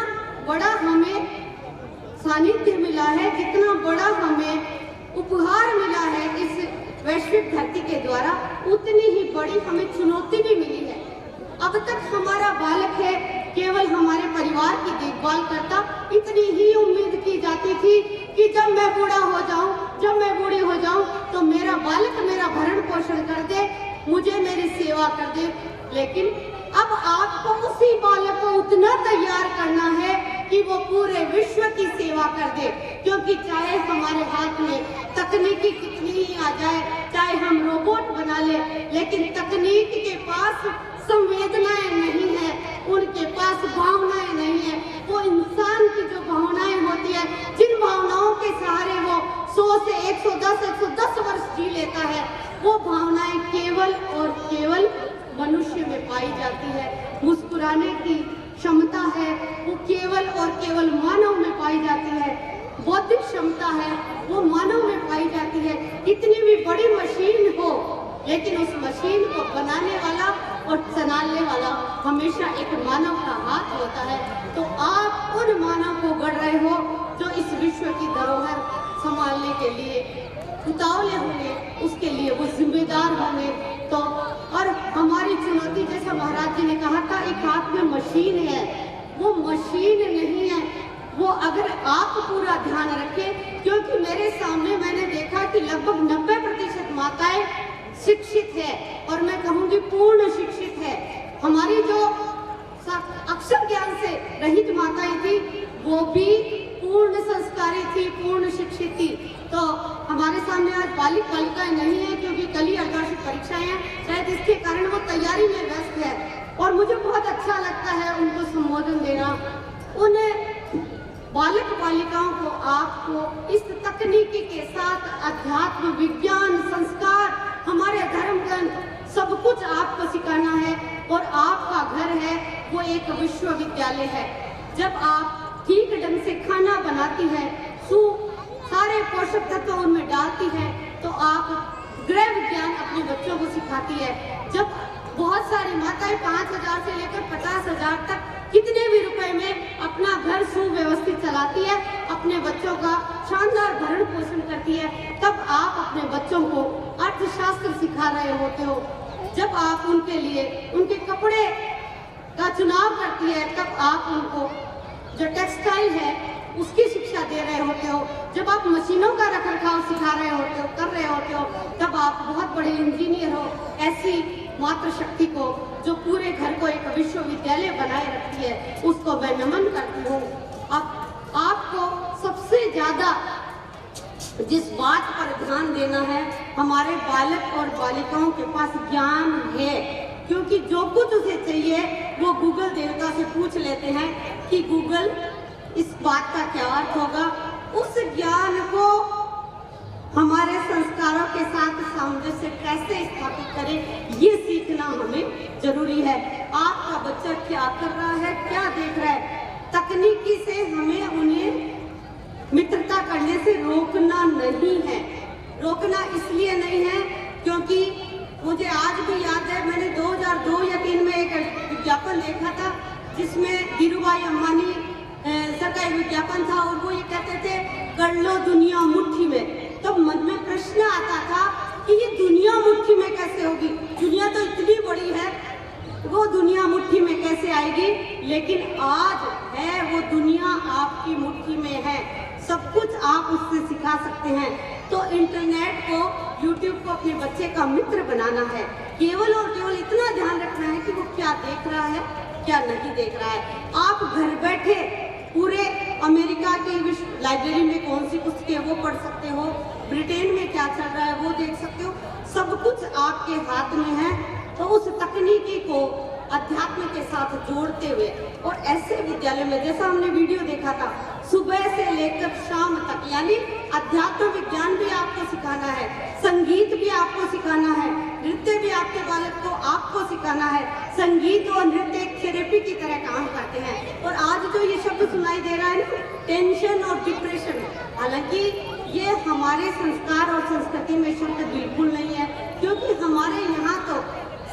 बड़ा हमें सानिध्य मिला है, जितना बड़ा हमें उपहार मिला है इस वैश्विक धरती के द्वारा, उतनी ही बड़ी हमें चुनौती भी मिली है। अब तक हमारा बालक है केवल हमारे परिवार की देखभाल करता, इतनी ही उम्मीद की जाती थी कि जब मैं बूढ़ा हो जाऊं, जब मैं बूढ़ी हो जाऊं तो मेरा बालक मेरा भरण पोषण कर दे, मुझे मेरी सेवा कर दे। लेकिन अब आपको उसी बालक को उतना तैयार करना है कि वो पूरे विश्व की सेवा कर दे, क्योंकि चाहे हमारे हाथ में तकनीकी कितनी ही आ जाए, चाहे हम रोबोट बना ले, लेकिन तकनीक के पास संवेदनाएं नहीं है, उनके पास भावनाएं नहीं है। वो इंसान की जो भावनाएं होती है, जिन भावनाओं के सहारे वो 100 से 110 वर्ष जी लेता है, वो भावनाएं केवल और केवल मनुष्य में पाई जाती है। मुस्कुराने की क्षमता है वो केवल और केवल मानव में पाई जाती है। बौद्धिक क्षमता है वो मानव में पाई जाती है। कितनी भी बड़ी मशीन हो, लेकिन उस मशीन को बनाने वाला और चलाने वाला हमेशा एक मानव का हाथ होता है। तो आप उन मानव को गढ़ रहे हो जो इस विश्व की धरोहर संभालने के लिए उतावले होंगे, उसके लिए वो जिम्मेदार होंगे। तो और हमारी चुनौती, जैसा महाराज जी ने कहा था, एक हाथ में मशीन है, वो मशीन नहीं है। वो अगर आप पूरा ध्यान रखें, क्योंकि मेरे सामने मैंने देखा कि लगभग 90% माताएं शिक्षित है, और मैं कहूँगी पूर्ण शिक्षित है। हमारी जो अक्षर ज्ञान से रहित माताएं थी वो भी पूर्ण संस्कारी थी, पूर्ण शिक्षित थी। तो हमारे सामने आज बालिक बालिकाएं नहीं है, क्योंकि कल ही अर्धवार्षिक परीक्षाएं हैं, शायद इसके कारण वो तैयारी में व्यस्त है। और मुझे बहुत अच्छा लगता है उनको संबोधन देना। उन्हें बालक बालिकाओं को आपको इस तकनीकी के साथ अध्यात्म, विज्ञान, संस्कार, हमारे धर्म ग्रंथ सब कुछ आपको सिखाना है। और आपका घर है वो एक विश्वविद्यालय है। जब आप ठीक ढंग से खाना बनाती है, सारे पोषक तत्व उनमें डालती है, तो आप गृह विज्ञान अपने बच्चों को सिखाती है। जब बहुत सारी माताएं 5,000 से लेकर 50,000 तक कितने भी रुपए में अपना घर सुव्यवस्थित चलाती है, अपने बच्चों का शानदार भरण पोषण करती है, तब आप अपने बच्चों को अर्थशास्त्र सिखा रहे होते हो। जब आप उनके लिए उनके कपड़े का चुनाव करती है, तब आप उनको जो टेक्सटाइल है उसकी शिक्षा दे रहे होते हो। जब आप मशीनों का रखरखाव सिखा रहे होते हो, कर रहे होते हो, तब आप बहुत बड़े इंजीनियर हो। ऐसी मातृशक्ति को जो पूरे घर को एक विश्वविद्यालय बनाए रखती है, उसको मैं नमन करती हूँ। अब आपको सबसे ज्यादा जिस बात पर ध्यान देना है, हमारे बालक और बालिकाओं के पास ज्ञान है, क्योंकि जो कुछ उसे चाहिए वो गूगल देवता से पूछ लेते हैं कि गूगल इस बात का क्या अर्थ होगा। उस ज्ञान को हमारे संस्कारों के साथ सामंजस्य कैसे स्थापित करें, ये सीखना हमें जरूरी है। आपका बच्चा क्या कर रहा है, क्या देख रहा है, तकनीकी से हमें उन्हें मित्रता करने से रोकना नहीं है। रोकना इसलिए नहीं है क्योंकि मुझे आज भी याद है, मैंने 2002 या 2003 में एक विज्ञापन देखा था जिसमें धीरूभाई अंबानी सर का एक विज्ञापन था, और वो ये कहते थे कर लो दुनिया मुट्ठी में। तो मन में प्रश्न आता था कि ये दुनिया मुट्ठी में कैसे होगी, दुनिया तो इतनी बड़ी है, वो दुनिया मुट्ठी में कैसे आएगी। लेकिन आज है वो दुनिया आपकी मुट्ठी में है, सब कुछ आप उससे सिखा सकते हैं। तो इंटरनेट को, यूट्यूब को अपने बच्चे का मित्र बनाना है। केवल और केवल इतना ध्यान रखना है कि वो क्या देख रहा है, क्या नहीं देख रहा है। आप घर बैठे पूरे अमेरिका की लाइब्रेरी में कौन सी पुस्तकें वो पढ़ सकते हो, ब्रिटेन में क्या चल रहा है वो देख सकते हो, सब कुछ आपके हाथ में है। तो उस तकनीकी को अध्यात्म के साथ जोड़ते हुए, और ऐसे विद्यालय में जैसा हमने वीडियो देखा था, सुबह से लेकर शाम तक, यानी अध्यात्म विज्ञान भी आपको सिखाना है, संगीत भी आपको सिखाना है, नृत्य भी आपके बालक को आपको सिखाना है। संगीत और नृत्य एक थेरेपी की तरह काम करते हैं। और आज जो ये शब्द सुनाई दे रहा है ना, टेंशन और डिप्रेशन, हालांकि ये हमारे संस्कार और संस्कृति में शुद्ध बिल्कुल नहीं है, क्योंकि हमारे यहाँ तो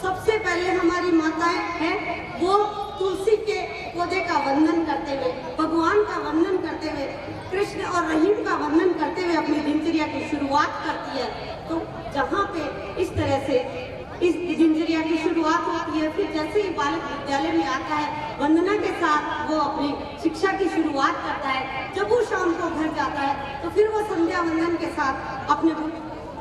सबसे पहले हमारी माताएं हैं वो तुलसी के पौधे का वंदन करते हुए, भगवान का वंदन करते हुए, कृष्ण और रहीम का वंदन करते हुए अपनी दिनचर्या की शुरुआत करती है। तो जहाँ पे इस तरह से इस दिनचर्या की शुरुआत होती है, फिर जैसे ही बालक विद्यालय में आता है वंदना के साथ वो अपनी शिक्षा की शुरुआत करता है। जब वो शाम को घर जाता है तो फिर वो संध्या वंदन के साथ अपने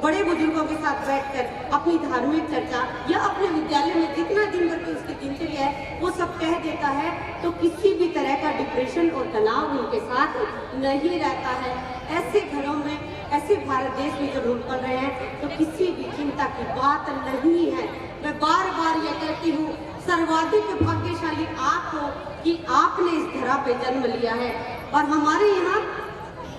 बड़े बुजुर्गों के साथ बैठकर अपनी धार्मिक चर्चा या अपने विद्यालय में जितना दिन भर की उसकी दिनचर्या है वो सब कह देता है। तो किसी भी तरह का डिप्रेशन और तनाव उनके साथ नहीं रहता है। ऐसे घरों में, ऐसे भारत देश में जब हम पढ़ रहे हैं तो किसी भी चिंता की बात नहीं है। मैं बार बार ये कहती हूँ, सर्वाधिक भाग्यशाली आप हो कि आपने इस धरा पे जन्म लिया है। और हमारे यहाँ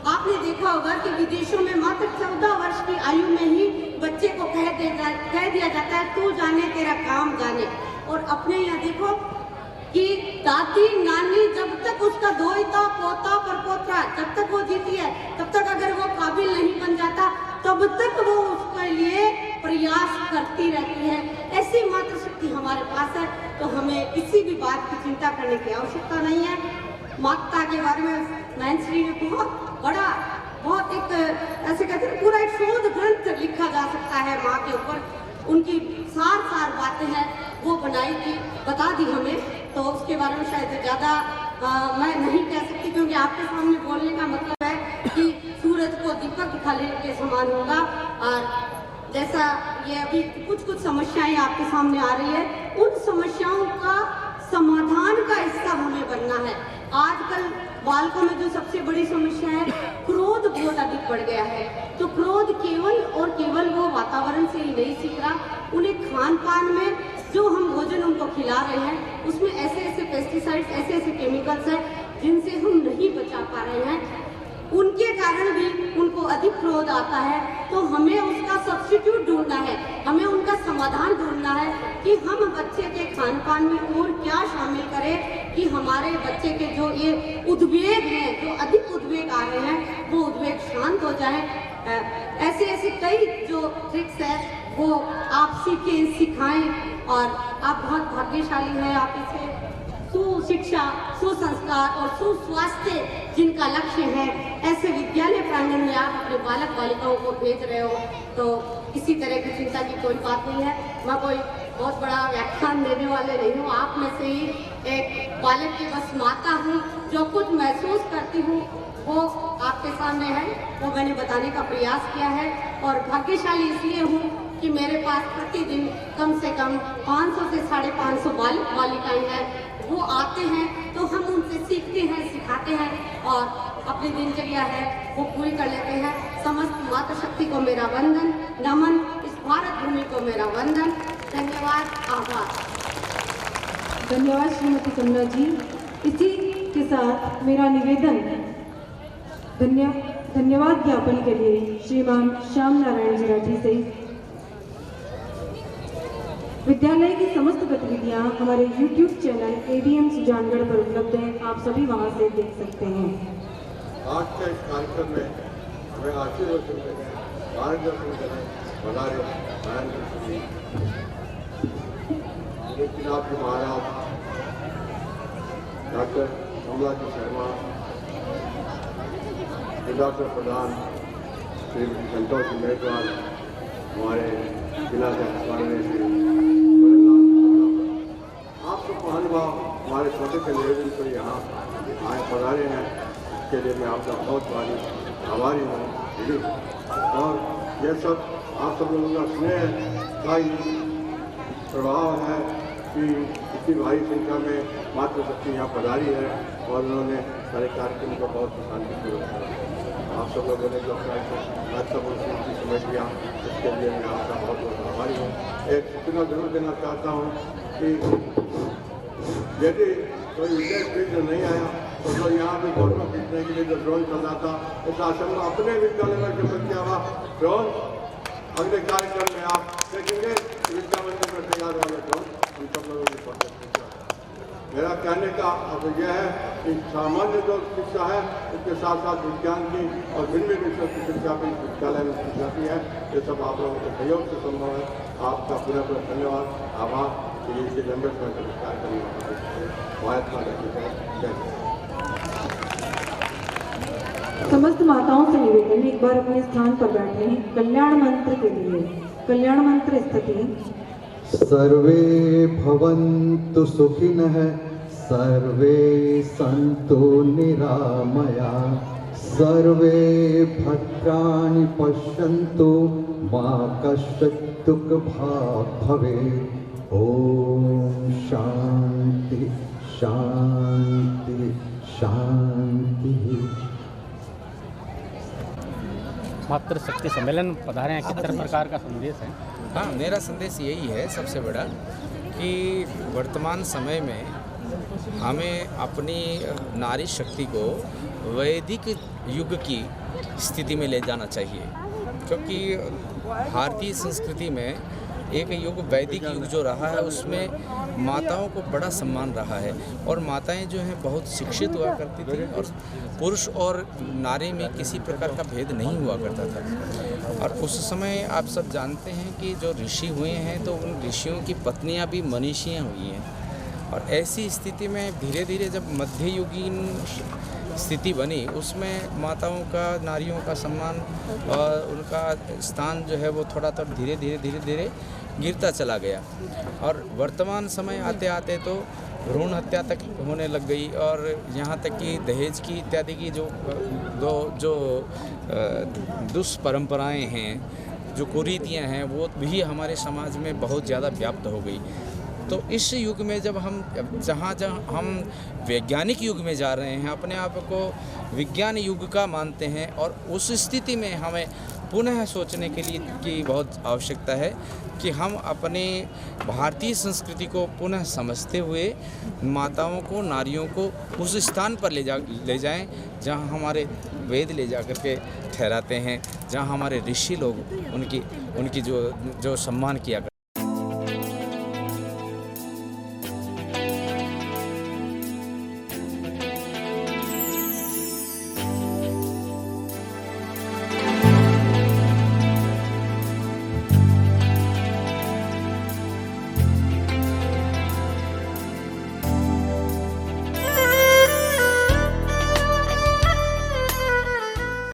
आपने देखा होगा कि विदेशों में मात्र 14 वर्ष की आयु में ही बच्चे को कह दिया जाता है तू जाने तेरा काम जाने। और अपने यहाँ देखो कि दादी नानी जब तक उसका दोहिता पोता परपोता जब तक वो जीती है तब तक अगर वो काबिल नहीं बन जाता तब तक वो उसके लिए प्रयास करती रहती है। ऐसी मातृ शक्ति हमारे पास है तो हमें किसी भी बात की चिंता करने की आवश्यकता नहीं है। माता के बारे में नयनश्री ने बहुत एक ऐसे कहते हैं पूरा एक शोध ग्रंथ लिखा जा सकता है माँ के ऊपर। उनकी सार बातें हैं वो बनाई थी, बता दी हमें, तो उसके बारे में शायद ज़्यादा मैं नहीं कह सकती, क्योंकि आपके सामने बोलने का मतलब है कि सूरज को दीपक दिखाने के समान होगा। और जैसा ये अभी कुछ समस्याएं आपके सामने आ रही है, उन समस्याओं का समाधान का हिस्सा हमें बनना है। आजकल बालकों में जो सबसे बड़ी समस्या है, क्रोध बहुत अधिक बढ़ गया है। तो क्रोध केवल और केवल वो वातावरण से ही नहीं सीख रहा, उन्हें खान पान में जो हम भोजन उनको खिला रहे हैं उसमें ऐसे पेस्टिसाइड्स, ऐसे केमिकल्स हैं जिनसे हम नहीं बचा पा रहे हैं। उनके कारण भी उनको अधिक क्रोध आता है। तो हमें उसका सब्स्टिट्यूट ढूंढना है, हमें उनका समाधान ढूंढना है कि हम बच्चे के खान पान में और क्या शामिल करें कि हमारे बच्चे के जो ये उद्वेग हैं, जो अधिक उद्वेग आ रहे हैं, वो उद्वेग शांत हो जाए। ऐसे कई जो ट्रिक्स है वो आप सीखें, सिखाएं। और आप बहुत भाग्यशाली हैं, आप इसे सुशिक्षा, सुसंस्कार और सुस्वास्थ्य जिनका लक्ष्य है, ऐसे विद्यालय प्रांगण में आप अपने बालक बालिकाओं को भेज रहे हो, तो किसी तरह की चिंता की कोई बात नहीं है। मैं कोई बहुत बड़ा व्याख्यान देने वाले नहीं हूँ, आप में से ही एक बालक की बस माता हूँ। जो कुछ महसूस करती हूँ वो आपके सामने है, वो मैंने बताने का प्रयास किया है। और भाग्यशाली इसलिए हूँ कि मेरे पास प्रतिदिन कम से कम 500 से 550 बालक बालिकाएं हैं। वो आते हैं तो हम उनसे सीखते हैं, सिखाते हैं और अपनी दिनचर्या है वो पूरी कर लेते हैं। समस्त मातृशक्ति को मेरा वंदन, नमन, इस भारत भूमि को मेरा वंदन। धन्यवाद, आभार। धन्यवाद श्रीमती कमला जी। इसी के साथ मेरा निवेदन धन्यवाद ज्ञापन के लिए श्रीमान श्याम नारायण जीरा जी से। विद्यालय की समस्त गतिविधियां हमारे YouTube चैनल ADM सुजानगढ़ पर उपलब्ध हैं, आप सभी वहां से देख सकते हैं। आज के इस कार्यक्रम में हमें आशीर्वाद मार्गदर्शन करें बधाई की महाराज डॉक्टर कमला जी शर्मा, डॉक्टर प्रधान श्री संतोष मेघवाल, हमारे जिला आप सब महानुभाव हमारे छोटे से लेवल पर यहाँ आए पधारे हैं, इसके लिए मैं आपका बहुत भारी आभारी हूँ। और यह सब आप सब लोगों का स्नेह का ही प्रभाव है कि इतनी भारी संख्या में मातृशक्ति यहाँ पधारी है और उन्होंने सारे कार्यक्रम को बहुत शांतिपूर्वक करा। आप सब लोगों ने जो महत्वपूर्ण की समय दिया, इसके लिए मैं आपका बहुत बहुत आभारी हूँ। एक सूचना जरूर देना चाहता हूँ कि यदि कोई विशेष फिल्म नहीं आया तो जो यहाँ पे फोटो खींचने के लिए जो ड्रोन चल रहा था, इस आश्रम में अपने विद्यालय में जो किया हुआ ड्रोन अगले कार्यक्रम में आप देखेंगे। विद्या मंदिर में तैयार वाले ड्रोन हम सब लोगों की फोटो खींचा। मेरा कहने का अब यह है कि सामान्य जो शिक्षा है उसके साथ साथ विज्ञान की और भिन्न विषयों की शिक्षा भी विद्यालय में की जाती है। ये सब आप लोगों के सहयोग से संभव है। आपका पुनः पुनः धन्यवाद, आभार कि इसे लंबे समय तक विस्तार करने महात्मा गांधी। समस्त माताओं से निवेदन, एक बार अपने स्थान पर बैठे हैं। कल्याण मंत्र के लिए कल्याण मंत्र स्थिति। सर्वे भवन्तु सुखिनः, सर्वे सन्तु निरामया, सर्वे भद्राणि पश्यन्तु, मा कश्चित् दुःखभाग् भवेत्। ओम शांति शांति शांति। मातृशक्ति सम्मेलन पधारे हैं, किस प्रकार का संदेश है? हाँ, मेरा संदेश यही है सबसे बड़ा कि वर्तमान समय में हमें अपनी नारी शक्ति को वैदिक युग की स्थिति में ले जाना चाहिए, क्योंकि भारतीय संस्कृति में एक युग वैदिक युग जो रहा है उसमें माताओं को बड़ा सम्मान रहा है और माताएं जो हैं बहुत शिक्षित हुआ करती थी और पुरुष और नारी में किसी प्रकार का भेद नहीं हुआ करता था। और उस समय आप सब जानते हैं कि जो ऋषि हुए हैं तो उन ऋषियों की पत्नियां भी मनीषियां हुई हैं। और ऐसी स्थिति में धीरे धीरे जब मध्ययुगीन स्थिति बनी उसमें माताओं का, नारियों का सम्मान और उनका स्थान जो है वो थोड़ा धीरे धीरे गिरता चला गया। और वर्तमान समय आते आते तो भ्रूण हत्या तक होने लग गई और यहाँ तक कि दहेज की इत्यादि की जो दुष्परंपराएं हैं, जो कुरीतियाँ हैं, वो भी हमारे समाज में बहुत ज़्यादा व्याप्त हो गई। तो इस युग में जब जहाँ हम वैज्ञानिक युग में जा रहे हैं, अपने आप को विज्ञान युग का मानते हैं और उस स्थिति में हमें पुनः सोचने के लिए की बहुत आवश्यकता है कि हम अपने भारतीय संस्कृति को पुनः समझते हुए माताओं को, नारियों को उस स्थान पर ले जाएं जहाँ हमारे वेद ले जा कर के ठहराते हैं, जहाँ हमारे ऋषि लोग उनकी जो सम्मान किया करते हैं।